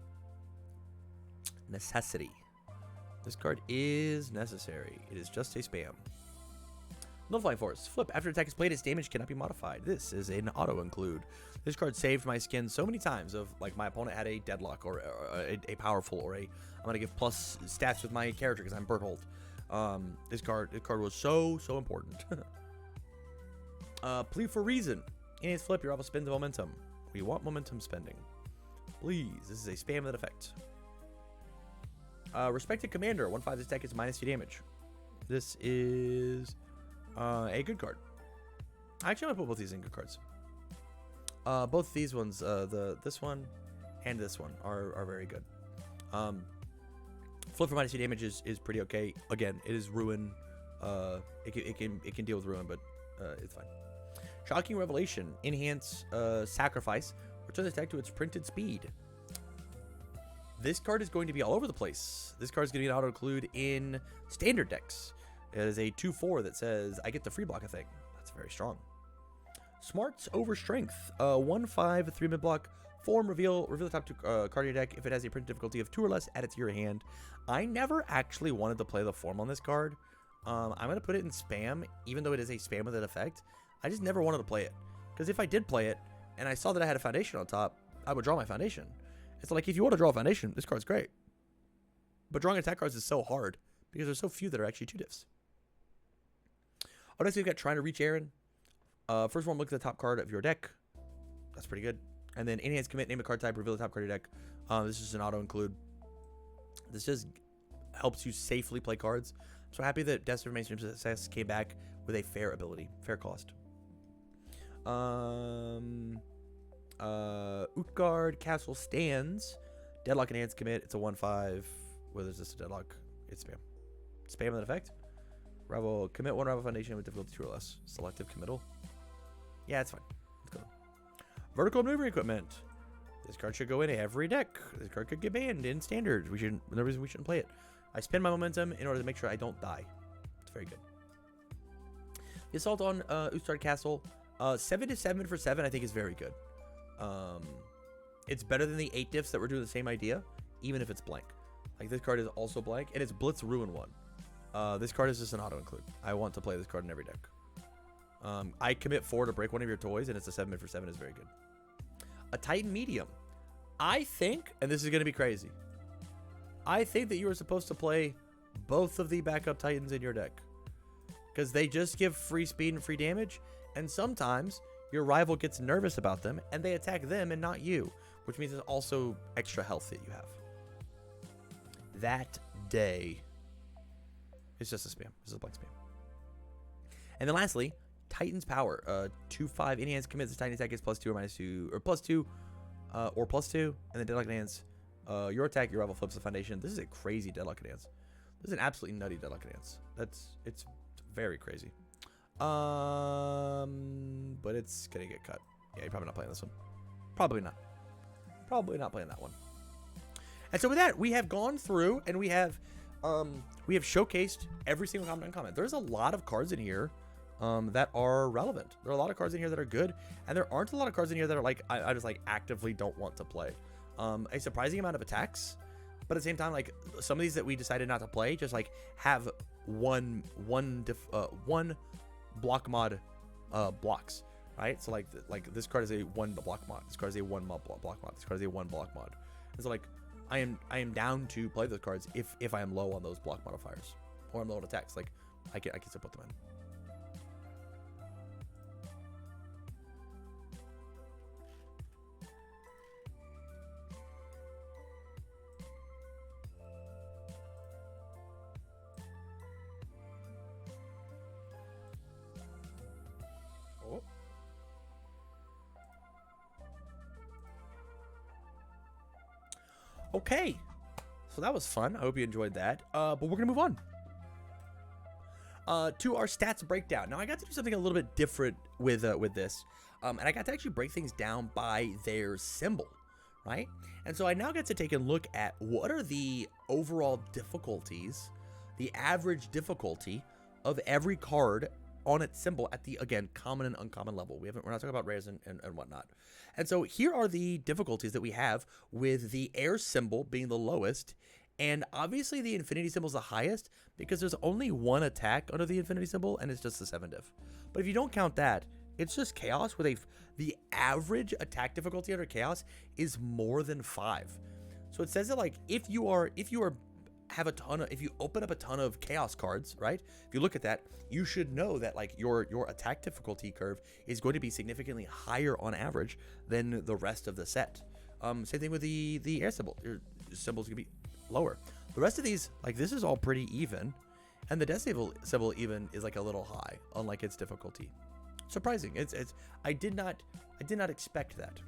A: Necessity. This card is necessary. It is just a spam. Nullifying Force. Flip. After attack is played, its damage cannot be modified. This is an auto include. This card saved my skin so many times of like my opponent had a deadlock or a powerful or I'm gonna give plus stats with my character because I'm Berthold. This card was so important. Plead for Reason. In its flip, your rival spends the momentum. We want momentum spending. Please. This is a spam that effect. Respected Commander. 1/5 this deck is -2 damage. This is a good card. Actually, I'm gonna put both these in good cards. Both these ones, this one and this one are very good. Flip for -2 damage is pretty okay. Again, it is ruin. It can deal with ruin, but it's fine. Shocking Revelation. Enhance Sacrifice. Return the attack to its printed speed. This card is going to be all over the place. This card is going to be an auto include in standard decks. It is a 2/4 that says I get the free block a thing. That's very strong. Smarts over Strength. 1/5 3-minute block. Form reveal the top 2 card of your deck. If it has a print difficulty of 2 or less, add it to your hand. I never actually wanted to play the form on this card. I'm gonna put it in spam, even though it is a spam with an effect. I just never wanted to play it, because if I did play it and I saw that I had a foundation on top, I would draw my foundation. It's like, if you want to draw a foundation, this card's great. But drawing attack cards is so hard because there's so few that are actually 2 diffs. Oh, next we've got Trying to Reach Aaron. First one, look at the top card of your deck. That's pretty good. And then enhance commit, name a card type, reveal the top card of your deck. This is an auto include. This just helps you safely play cards. I'm so happy that Death of Mainstream Success came back with a fair ability, fair cost. Utgard Castle Stands. Deadlock enhance commit. It's a 1/5. Whether it's just a deadlock, it's spam. Spam with an effect. Rival commit 1 rival foundation with difficulty 2 or less. Selective committal. Yeah, it's fine. Let's go. Vertical maneuvering equipment. This card should go in every deck. This card could get banned in standard. We shouldn't. No reason we shouldn't play it. I spend my momentum in order to make sure I don't die. It's very good. The assault on Utgard Castle. 7 for 7. I think is very good. It's better than the 8 diffs that were doing the same idea, even if it's blank. Like, this card is also blank, and it's Blitz Ruin 1. This card is just an auto include. I want to play this card in every deck. I commit 4 to break one of your toys, and it's a 7 for 7 is very good. A Titan Medium. I think, and this is going to be crazy, I think that you are supposed to play both of the backup Titans in your deck, because they just give free speed and free damage, and sometimes your rival gets nervous about them, and they attack them and not you, which means it's also extra health that you have. That day. It's just a spam. This is a blank spam. And then lastly, Titan's Power. 2/5 enhance commits. Titan attack is +2 or -2 or +2 or +2, and then deadlock enhance. Your attack, your rival flips the foundation. This is a crazy deadlock enhance. This is an absolutely nutty deadlock enhance. It's very crazy. But it's gonna get cut. Yeah, you're probably not playing this one. Probably not. Probably not playing that one. And so with that, we have gone through and we have showcased every single common and uncommon. There's a lot of cards in here that are relevant. There are a lot of cards in here that are good, and there aren't a lot of cards in here that are like I just like actively don't want to play. A surprising amount of attacks, but at the same time, like some of these that we decided not to play just like have one block mod blocks, right? So like this card is a 1 block mod. This card is a 1 block mod. This card is a 1 block mod. And so like I am down to play those cards if I am low on those block modifiers or I'm low on attacks. Like I can still put them in. Oh. Okay, so that was fun. I hope you enjoyed that. But we're gonna move on to our stats breakdown. Now I got to do something a little bit different with this, and I got to actually break things down by their symbol, right? And so I now get to take a look at what are the overall difficulties, the average difficulty of every card on its symbol at the, again, common and uncommon level. We're not talking about rares and whatnot. And so here are the difficulties that we have with the air symbol being the lowest, and obviously the infinity symbol is the highest because there's only one attack under the infinity symbol, and it's just the 7 diff. But if you don't count that, it's just chaos with the average attack difficulty under chaos is more than 5. So it says that like if you open up a ton of chaos cards, right? If you look at that, you should know that like your attack difficulty curve is going to be significantly higher on average than the rest of the set. Same thing with the air symbol. Your symbol's gonna be lower. The rest of these, like this is all pretty even, and the death symbol even is like a little high on like its difficulty. Surprising. I did not expect that.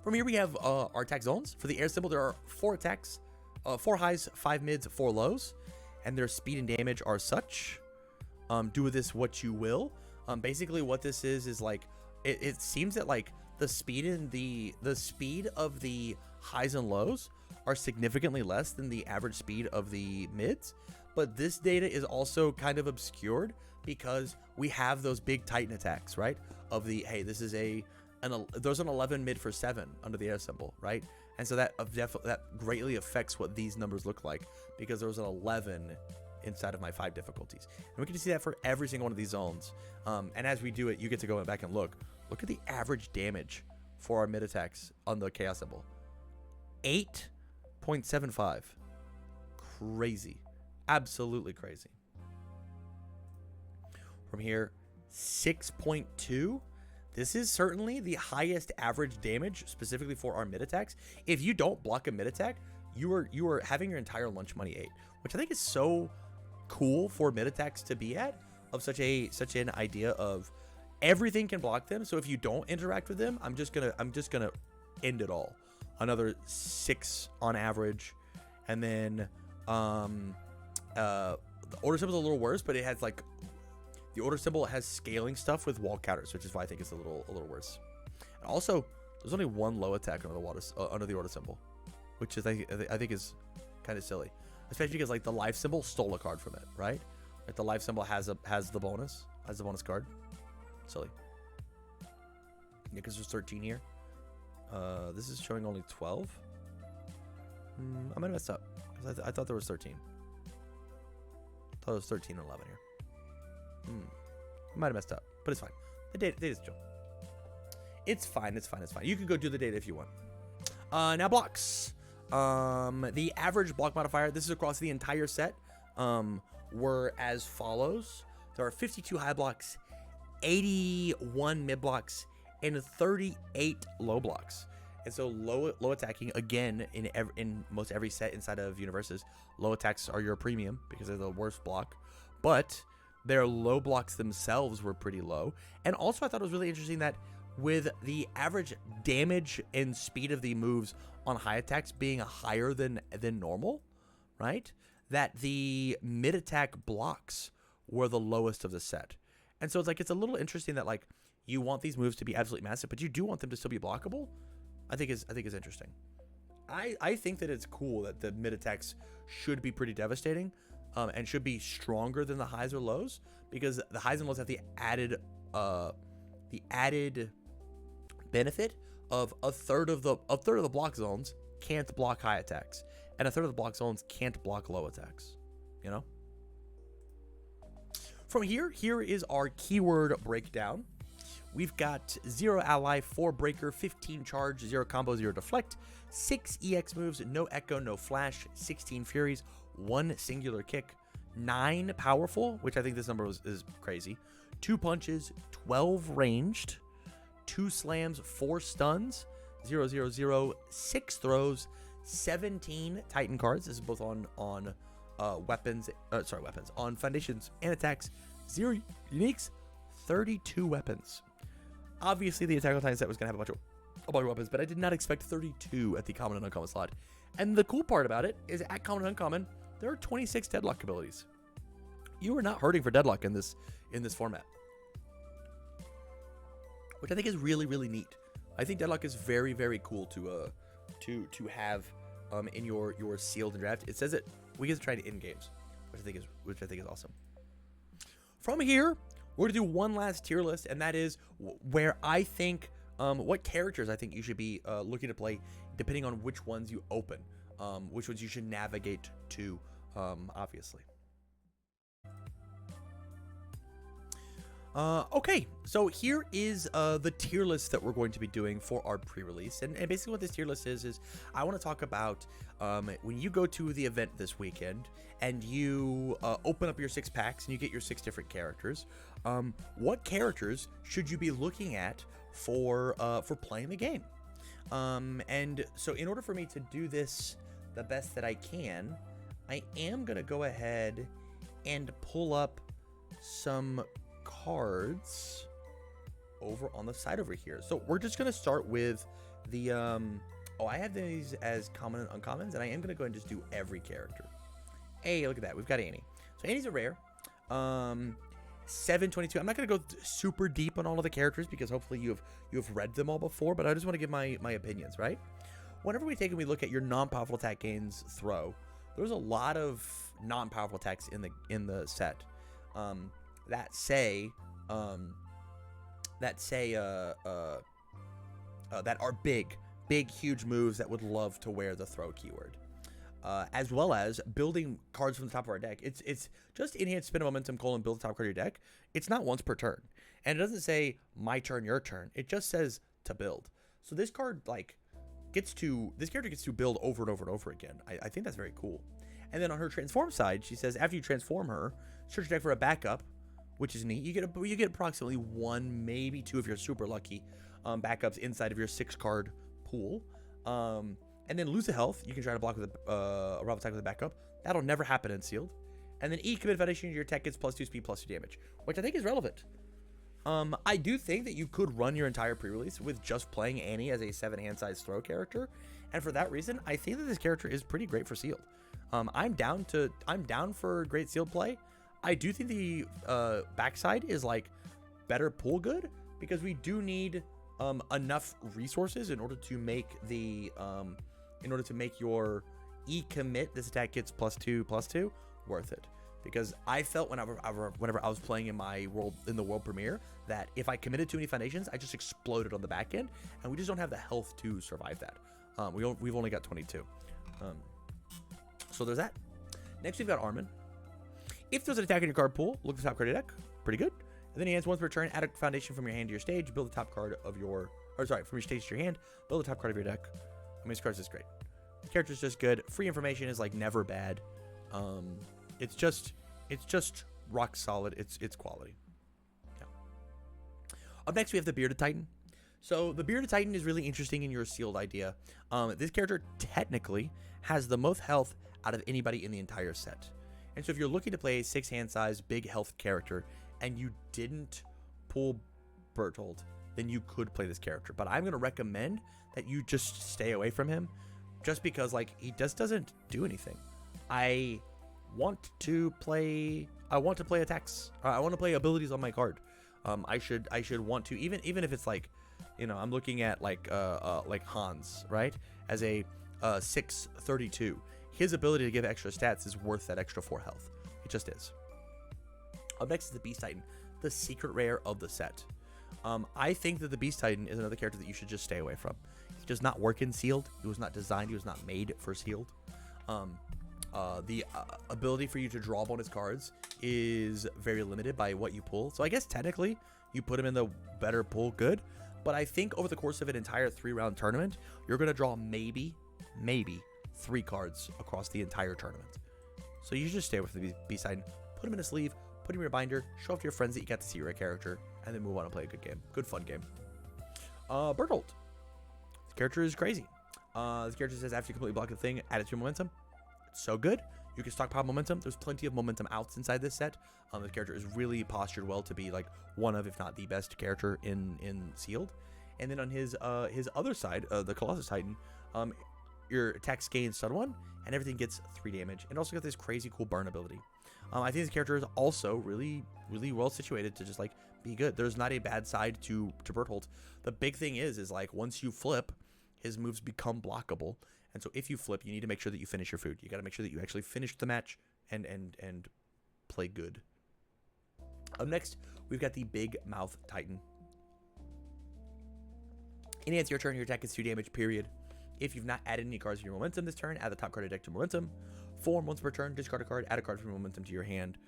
A: From here we have our attack zones. For the air symbol, there are 4 attacks. 4 highs, 5 mids, 4 lows, and their speed and damage are such. Do with this what you will. Basically, what this is like it seems that like the speed of the highs and lows are significantly less than the average speed of the mids. But this data is also kind of obscured because we have those big Titan attacks, right? Of the hey, this is there's an 11 mid for 7 under the air symbol, right? And so that greatly affects what these numbers look like because there was an 11 inside of my 5 difficulties. And we can see that for every single one of these zones. And as we do it, you get to go back and look. Look at the average damage for our mid attacks on the chaos symbol. 8.75. Crazy. Absolutely crazy. From here, 6.2. This is certainly the highest average damage specifically for our mid attacks. If you don't block a mid attack, you are having your entire lunch money ate, which I think is so cool for mid attacks to be at, of such an idea of everything can block them. So if you don't interact with them, I'm just gonna end it all. Another 6 on average, and then the order symbol is a little worse, but it has like the order symbol has scaling stuff with wall counters, which is why I think it's a little worse. And also, there's only one low attack under the order symbol, which is I think is kind of silly, especially because like the life symbol stole a card from it, right? Like the life symbol has the bonus card. Silly. Yeah, because there's 13 here. This is showing only 12. I might have messed up. I thought there was 13. I thought it was 13 and 11 here. I might have messed up, but it's fine. The data's chill. It's fine. You can go do the data if you want. Now blocks. The average block modifier, this is across the entire set, were as follows. There are 52 high blocks, 81 mid blocks, and 38 low blocks. And so low attacking, again, in most every set inside of UniVersus, low attacks are your premium because they're the worst block. But their low blocks themselves were pretty low. And also I thought it was really interesting that with the average damage and speed of the moves on high attacks being higher than normal, right? That the mid attack blocks were the lowest of the set. And so it's a little interesting that like you want these moves to be absolutely massive, but you do want them to still be blockable. I think is interesting. I think that it's cool that the mid attacks should be pretty devastating, and should be stronger than the highs or lows, because the highs and lows have the added benefit of a third of the block zones can't block high attacks, and a third of the block zones can't block low attacks. You know. From here is our keyword breakdown. We've got 0 ally, 4 breaker, 15 charge, 0 combo, 0 deflect, 6 EX moves, no echo, no flash, 16 furies, 1 singular kick, 9 powerful, which I think this number is crazy, 2 punches, 12 ranged, 2 slams, 4 stuns, 0, 0, 0, 6 throws, 17 Titan cards. This is both on weapons, on foundations and attacks, 0 uniques, 32 weapons. Obviously, the Attack on Titan set was going to have a bunch of weapons, but I did not expect 32 at the common and uncommon slot. And the cool part about it is at common and uncommon, there are 26 deadlock abilities. You are not hurting for deadlock in this format, which I think is really, really neat. I think deadlock is very, very cool to have in your sealed and draft. It says that we get to try it in games, which I think is awesome. From here, we're gonna do one last tier list, and that is where I think what characters I think you should be looking to play, depending on which ones you open, which ones you should navigate to, obviously. Okay, so here is the tier list that we're going to be doing for our pre-release, and basically what this tier list is I want to talk about when you go to the event this weekend and you open up your 6 packs and you get your 6 different characters. What characters should you be looking at for playing the game? And so in order for me to do this the best that I can, I am gonna go ahead and pull up some cards over on the side over here. So we're just gonna start with the I have these as common and uncommons, and I am gonna go and just do every character. Hey, look at that, we've got Annie. So Annie's a rare. 722. I'm not gonna go super deep on all of the characters because hopefully you have read them all before, but I just want to give my opinions, right? Whenever we take and we look at your non-powerful attack gains throw, there's a lot of non-powerful attacks in the set that are big huge moves that would love to wear the throw keyword. as well as building cards from the top of our deck. It's just enhance spin of momentum, build the top card of your deck. It's not once per turn. And it doesn't say my turn, your turn. It just says to build. So this card this character gets to build over and over and over again. I think that's very cool. And then on her transform side, she says after you transform her, search your deck for a backup, which is neat. You get approximately 1, maybe 2 if you're super lucky, backups inside of your 6-card pool. And then lose the health. You can try to block with a rival attack with a backup. That'll never happen in sealed. And then commit foundation, your attack gets +2 speed, +2 damage, which I think is relevant. I do think that you could run your entire pre-release with just playing Annie as a 7-hand size throw character, and for that reason, I think that this character is pretty great for sealed. I'm down for great sealed play. I do think the backside is better pool good, because we do need enough resources in order to make your commit, this attack gets +2/+2, worth it. Because I felt whenever I was playing in the world premiere that if I committed too many foundations, I just exploded on the back end, and we just don't have the health to survive that. We've only got 22. So there's that. Next we've got Armin. If there's an attack in your card pool, look at the top card of your deck. Pretty good. And then he hands once per turn, add a foundation from your hand to your stage, build the top card of your, from your stage to your hand, build the top card of your deck. I mean, this card's just great. The character's just good. Free information is never bad. It's just rock solid. It's quality. Yeah. Up next, we have the Bearded Titan. So the Bearded Titan is really interesting in your sealed idea. This character technically has the most health out of anybody in the entire set. And so if you're looking to play a 6-hand size, big health character, and you didn't pull Bertold, then you could play this character. But I'm going to recommend that you just stay away from him, just because he just doesn't do anything. I want to play attacks. I want to play abilities on my card. I should want to, even if it's I'm looking at Hans, right? As a 6/32. His ability to give extra stats is worth that extra 4 health. It just is. Up next is the Beast Titan, the secret rare of the set. I think that the Beast Titan is another character that you should just stay away from. He does not work in sealed. He was not designed. He was not made for sealed. The ability for you to draw bonus cards is very limited by what you pull. So I guess technically you put him in the better pull good. But I think over the course of an entire 3-round tournament, you're going to draw maybe 3 cards across the entire tournament. So you should just stay with the Beast Titan, put him in a sleeve, put him in your binder, show off to your friends that you got to see your character, and then move on and play a good game. Good, fun game. Bertolt. This character is crazy. This character says after you completely block the thing, add it to your momentum. It's so good. You can stockpile momentum. There's plenty of momentum outs inside this set. This character is really postured well to be one of, if not the best character in sealed. And then on his other side, the Colossus Titan, your attacks gain stun 1, and everything gets 3 damage. And also got this crazy cool burn ability. I think this character is also really, really well situated to just be good. There's not a bad side to Bertolt. The big thing is once you flip, his moves become blockable. And so if you flip, you need to make sure that you finish your food. You got to make sure that you actually finish the match and play good. Up next, we've got the Big Mouth Titan. Any it's your turn, your attack is 2 damage, period. If you've not added any cards from your momentum this turn, add the top card of your deck to momentum. Form once per turn, discard a card, add a card from your momentum to your hand.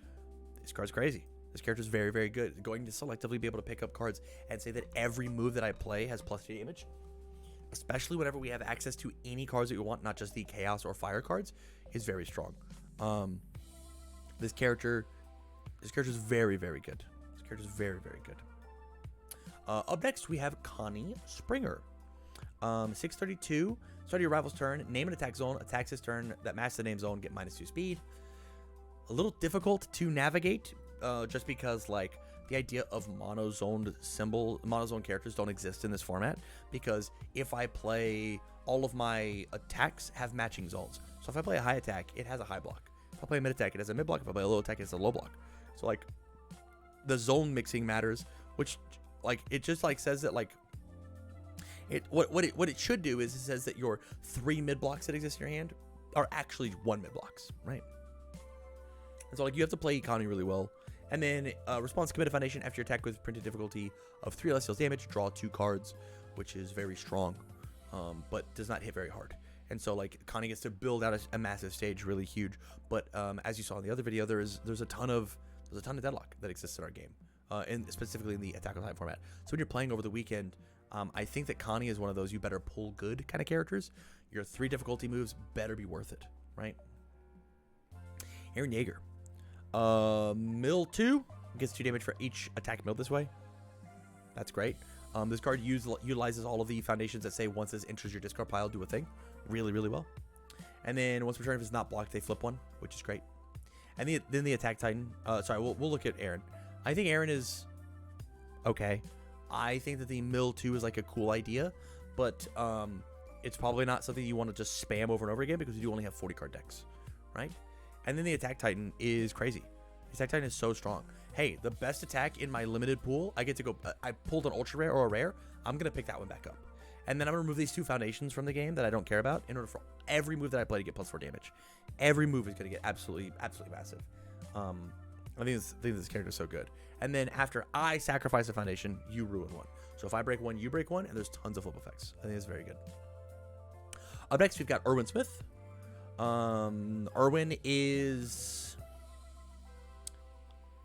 A: This card's crazy. This character is very, very good. Going to selectively be able to pick up cards and say that every move that I play has +2 damage. Especially whenever we have access to any cards that we want, not just the Chaos or Fire cards, is very strong. This character is very, very good. This character is very, very good. Up next, we have Connie Springer. 6/32. Start your rival's turn. Name an attack zone. Attacks his turn that matches the name zone. Get -2 speed. A little difficult to navigate, just because the idea of monozone characters don't exist in this format. Because if I play, all of my attacks have matching zones. So if I play a high attack, it has a high block. If I play a mid attack, it has a mid block. If I play a low attack, it has a low block. So the zone mixing matters, which it just says that what it should do is it says that your 3 mid blocks that exist in your hand are actually 1 mid blocks, right? And so you have to play Connie really well. And then response commit a foundation after your attack with printed difficulty of 3 less deals damage, draw 2 cards, which is very strong, but does not hit very hard. And so like Connie gets to build out a massive stage, really huge. But as you saw in the other video, there's a ton of deadlock that exists in our game, and specifically in the Attack on Titan format. So when you're playing over the weekend, I think that Connie is one of those you better pull good kind of characters. Your 3 difficulty moves better be worth it, right? Aaron Yeager, mill 2 gets 2 damage for each attack milled this way. That's great. This card utilizes all of the foundations that say once this enters your discard pile, do a thing. Really, really well. And then once per turn, if it's not blocked, they flip 1, which is great. And then the Attack Titan. Sorry, we'll look at Aaron. I think Aaron is okay. I think that the mill 2 is like a cool idea, but it's probably not something you want to just spam over and over again because you do only have 40 card decks, right? And then the Attack Titan is crazy. The Attack Titan is so strong. Hey, the best attack in my limited pool, I get to go, I pulled an ultra rare or a rare, I'm going to pick that one back up. And then I'm going to remove these 2 foundations from the game that I don't care about in order for every move that I play to get +4 damage. Every move is going to get absolutely massive. I think this character is so good. And then after I sacrifice a foundation, you ruin 1. So if I break 1, you break 1, and there's tons of flip effects. I think it's very good. Up next, we've got Irwin Smith. Irwin is...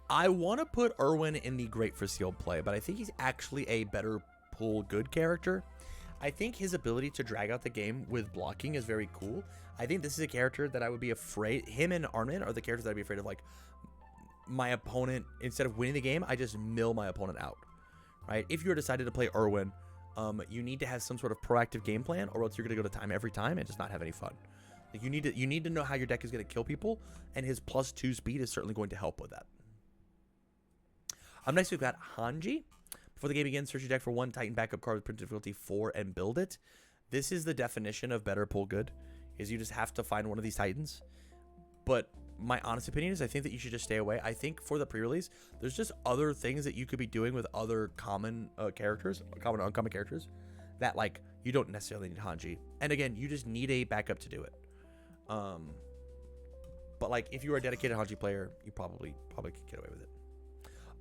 A: I want to put Irwin in the great for sealed play, but I think he's actually a better pull good character. I think his ability to drag out the game with blocking is very cool. I think this is a character that I would be afraid... Him and Armin are the characters that I'd be afraid of, like, my opponent, instead of winning the game, I just mill my opponent out, right? If you're decided to play Irwin, you need to have some sort of proactive game plan, or else you're going to go to time every time and just not have any fun. Like, you need to know how your deck is going to kill people, and his +2 speed is certainly going to help with that. Up next, we've got Hanji. Before the game begins, search your deck for 1 Titan backup card with print difficulty 4 and build it. This is the definition of better pull good, is you just have to find one of these Titans. But my honest opinion is I think that you should just stay away. I think for the pre-release, there's just other things that you could be doing with other common characters, common and uncommon characters, that like you don't necessarily need Hanji. And again, you just need a backup to do it. But like if you are a dedicated Hanji player, you probably could get away with it.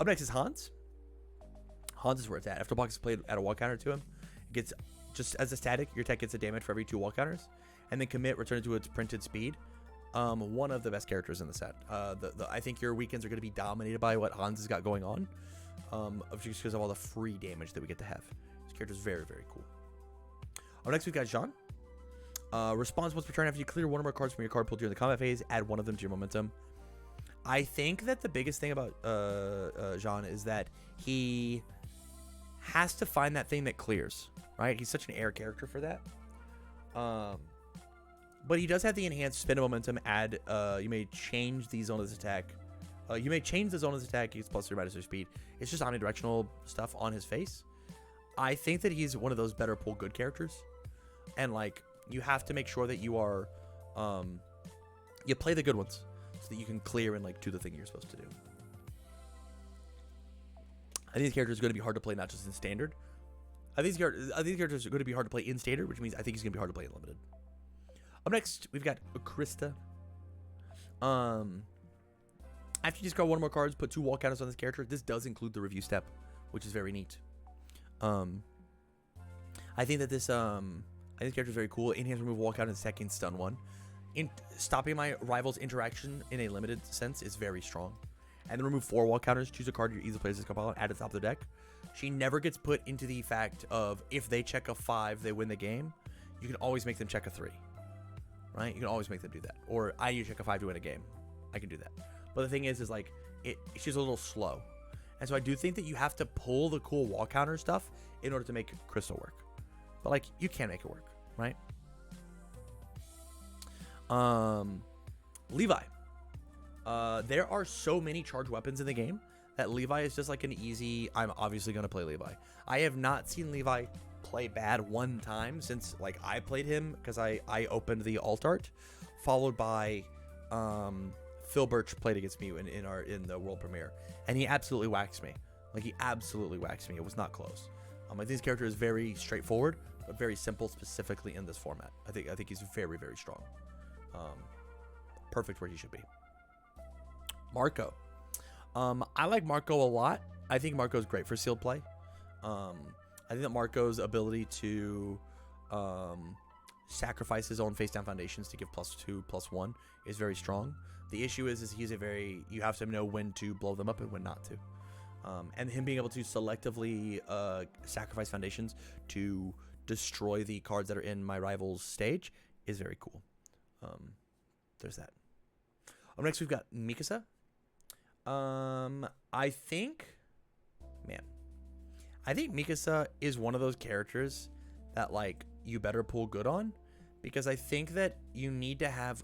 A: Up next is Hans. Hans is where it's at. After block is played at a wall counter to him, it gets just as a static, your tech gets a damage for every 2 wall counters, and then commit, return it to its printed speed. One of the best characters in the set. I think your weekends are going to be dominated by what Hans has got going on, just because of all the free damage that we get to have. This character is very, very cool. Up next, we've got Jean. Response once per turn after you clear 1 or more cards from your card pool during the combat phase. Add 1 of them to your momentum. I think that the biggest thing about Jean is that he has to find that thing that clears, right? He's such an air character for that. But he does have the enhanced spin of momentum. Add, you may change the zone of this attack. You may change the zone of this attack. He's +3 -3 speed. It's just omnidirectional stuff on his face. I think that he's one of those better pull good characters. And like, you have to make sure that you are, you play the good ones so that you can clear and like do the thing you're supposed to do. I think this character is going to be hard to play, not just in standard. I think these characters are going to be hard to play in standard, which means I think he's going to be hard to play in limited. Up next, we've got Krista. After you discard 1 or more cards, put 2 wall counters on this character. This does include the review step, which is very neat. I think that this character is very cool. Enhance remove wall counter and second stun 1. Stopping my rival's interaction in a limited sense is very strong. And then remove 4 wall counters. Choose a card your easily plays this combo and add it to the top of the deck. She never gets put into the fact of if they check a 5, they win the game. You can always make them check a 3. Right? You can always make them do that. Or I need to check a 5 to win a game. I can do that. But the thing is like, she's a little slow. And so I do think that you have to pull the cool wall counter stuff in order to make Crystal work. But like, you can make it work, right? Levi. There are so many charged weapons in the game that Levi is just like an easy, I'm obviously going to play Levi. I have not seen Levi play bad one time since like I played him because I opened the alt art, followed by Phil Birch played against me in the world premiere, and he absolutely waxed me. Like he absolutely waxed me. It was not close. I think this character is very straightforward, but very simple, specifically in this format. I think he's very, very strong. Perfect where he should be. Marco. I like Marco a lot. I think Marco's great for sealed play. I think that Marco's ability to sacrifice his own face down foundations to give +2/+1 is very strong. The issue is you have to know when to blow them up and when not to. And him being able to selectively sacrifice foundations to destroy the cards that are in my rival's stage is very cool. There's that. Next we've got Mikasa. I think Mikasa is one of those characters that like you better pull good on, because I think that you need to have,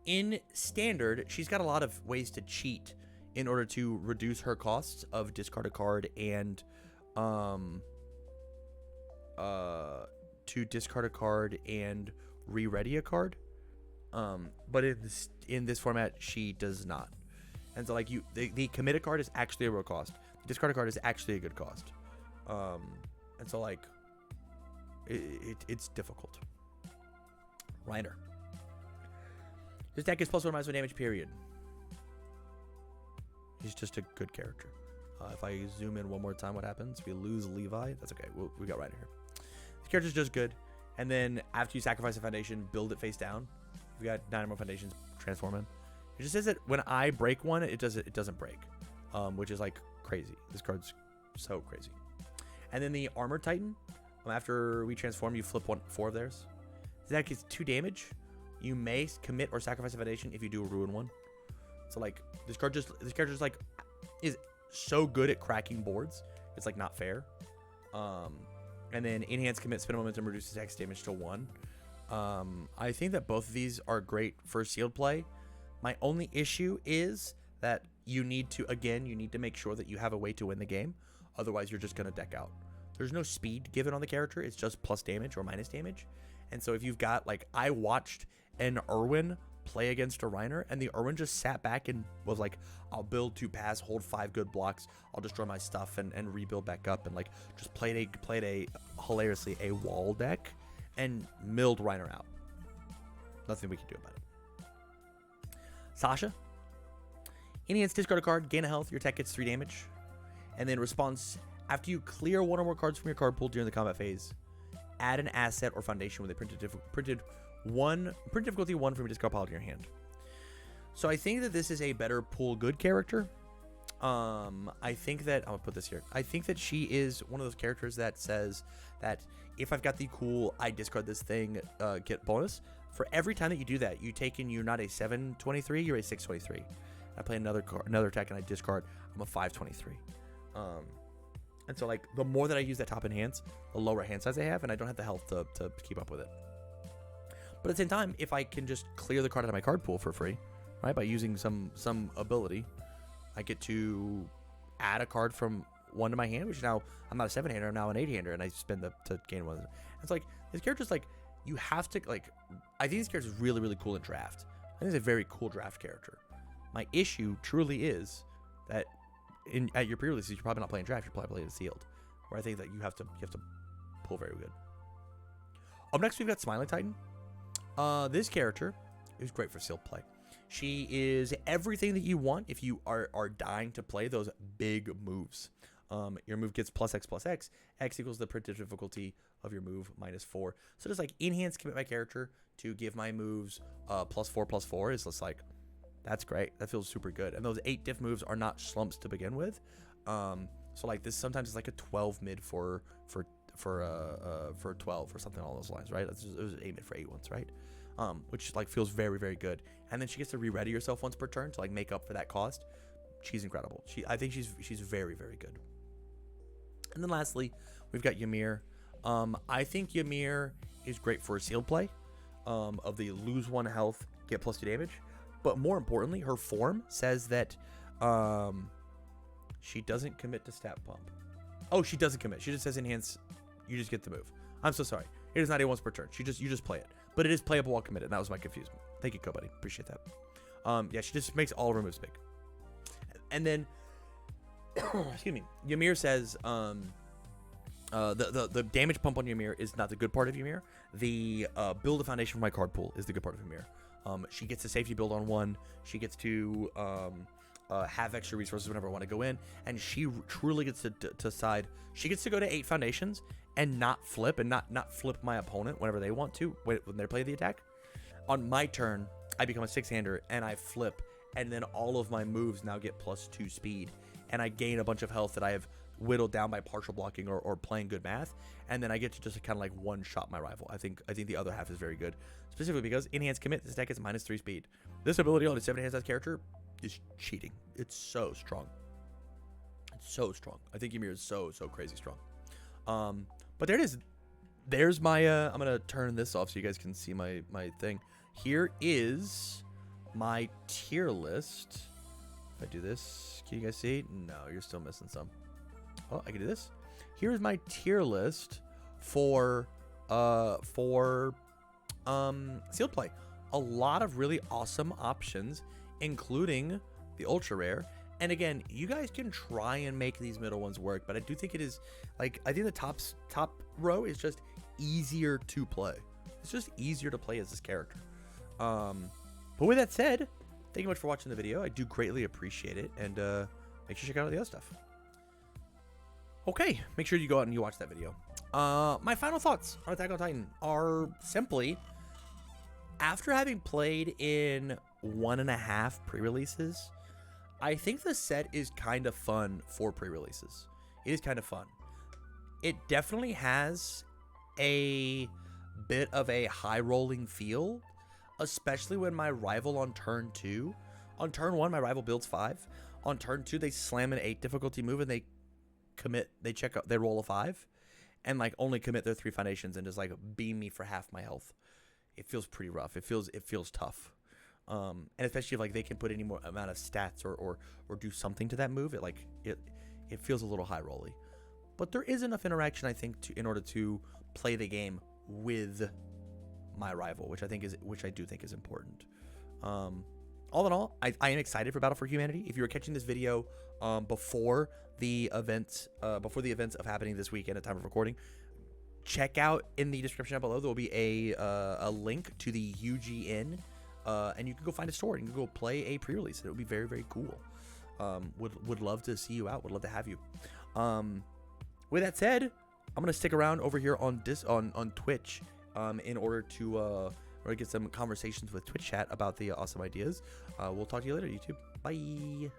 A: in standard, she's got a lot of ways to cheat in order to reduce her costs of discard a card and re-ready a card. But in this format, she does not. And so like the committed card is actually a real cost. The discarded card is actually a good cost. And so like it's difficult. Reiner. This deck is +1/-1 damage, period. He's just a good character. If I zoom in one more time, what happens? We lose Levi. That's okay. We got Reiner here. This character's just good. And then after you sacrifice a foundation, build it face down. If you got 9 more foundations, transform him. It just says that when I break one, it doesn't break, which is like crazy. This card's so crazy. And then the Armor Titan. After we transform, you flip 4 of theirs. So that gets 2 damage. You may commit or sacrifice a foundation if you do a ruin one. So like this character just like is so good at cracking boards. It's like not fair. And then enhance commit, spin momentum, reduces X damage to 1. I think that both of these are great for sealed play. My only issue is that you need to make sure that you have a way to win the game. Otherwise, you're just going to deck out. There's no speed given on the character. It's just plus damage or minus damage. And so if you've got, like, I watched an Irwin play against a Reiner, and the Irwin just sat back and was like, I'll build 2 pass, hold 5 good blocks, I'll destroy my stuff and rebuild back up, and like just played a hilariously a wall deck and milled Reiner out. Nothing we can do about it. Sasha. Enhance, discard a card, gain a health, your tech gets 3 damage. And then response, after you clear 1 or more cards from your card pool during the combat phase, add an asset or foundation with a printed difficulty 1 from your discard pile to your hand. So I think that this is a better pull good character. I think that, I'm gonna put this here. I think that she is one of those characters that says that if I've got the cool, I discard this thing, get bonus. For every time that you do that, you're not a 7/23, you're a 6/23. I play another attack and I discard, I'm a 5/23. And so like the more that I use that top enhance, the lower hand size I have, and I don't have the health to keep up with it. But at the same time, if I can just clear the card out of my card pool for free, right, by using some ability, I get to add a card from 1 to my hand, which now I'm not a 7-hander, I'm now an 8-hander, and I spend to gain 1. It's like this character's like, you have to like, I think this character's really, really cool in draft. I think it's a very cool draft character. My issue truly is that at your pre-releases, you're probably not playing draft, you're probably playing sealed, where I think that you have to pull very good. Up next, we've got Smiling Titan. This character is great for sealed play. She is everything that you want if you are dying to play those big moves. Your move gets +X+X. X equals the printed difficulty of your move -4. So just like enhance commit my character to give my moves +4/+4 is just like, that's great. That feels super good. And those 8 diff moves are not slumps to begin with. So like this sometimes is like a 12 mid for 12 or something along those lines, right? It was 8 mid for 8 ones, right? Which like feels very, very good. And then she gets to re-ready herself once per turn to like make up for that cost. She's incredible. I think she's very, very good. And then lastly, we've got Ymir. I think Ymir is great for sealed play. Of the lose 1 health, get +2 damage. But more importantly, her form says that she doesn't commit to stat pump. Oh, she doesn't commit. She just says enhance. You just get the move. I'm so sorry. It is not a once per turn. You just play it. But it is playable while committed. And that was my confusion. Thank you, Buddy. Appreciate that. Yeah, she just makes all of her moves big. And then, excuse me, Ymir says the damage pump on Ymir is not the good part of Ymir. The build a foundation for my card pool is the good part of Ymir. She gets a safety build on 1. She gets to have extra resources whenever I want to go in, and she truly gets to decide. She gets to go to 8 foundations and not flip, and not flip my opponent whenever they want to when they play the attack. On my turn, I become a 6-hander and I flip, and then all of my moves now get +2 speed, and I gain a bunch of health that I have whittled down by partial blocking or playing good math, and then I get to just kind of like one-shot my rival. I think the other half is very good, specifically because enhanced commit, this deck is -3 speed. This ability on a 7-hand character is cheating. It's so strong. It's so strong. I think Ymir is so crazy strong. But there it is. There's my I'm gonna turn this off so you guys can see my thing. Here is my tier list. If I do this, can you guys see? No, you're still missing some. Oh, I can do this. Here's my tier list for sealed play. A lot of really awesome options, including the ultra rare. And again, you guys can try and make these middle ones work, but I do think it is like, I think the top row is just easier to play. It's just easier to play as this character. But with that said, thank you much for watching the video. I do greatly appreciate it, and make sure you check out all the other stuff. Okay, make sure you go out and you watch that video. My final thoughts on Attack on Titan are simply, after having played in 1.5 pre-releases, I think the set is kind of fun for pre-releases. It is kind of fun. It definitely has a bit of a high-rolling feel, especially when my rival on turn 2. On turn 1, my rival builds 5. On turn 2, they slam an 8 difficulty move and they check out, they roll a 5, and like only commit their 3 foundations and just like beam me for half my health. It feels pretty rough. It feels tough. And especially if like they can put any more amount of stats or do something to that move, it feels a little high rolly. But there is enough interaction, I think, in order to play the game with my rival, which I do think is important. All in all, I am excited for Battle for Humanity. If you were catching this video before the events of happening this weekend at time of recording, check out in the description down below. There will be a link to the UGN, and you can go find a store and you can go play a pre-release. It would be very cool. Would love to see you out. Would love to have you. With that said, I'm gonna stick around over here on Twitch in order to get some conversations with Twitch chat about the awesome ideas. We'll talk to you later, YouTube. Bye.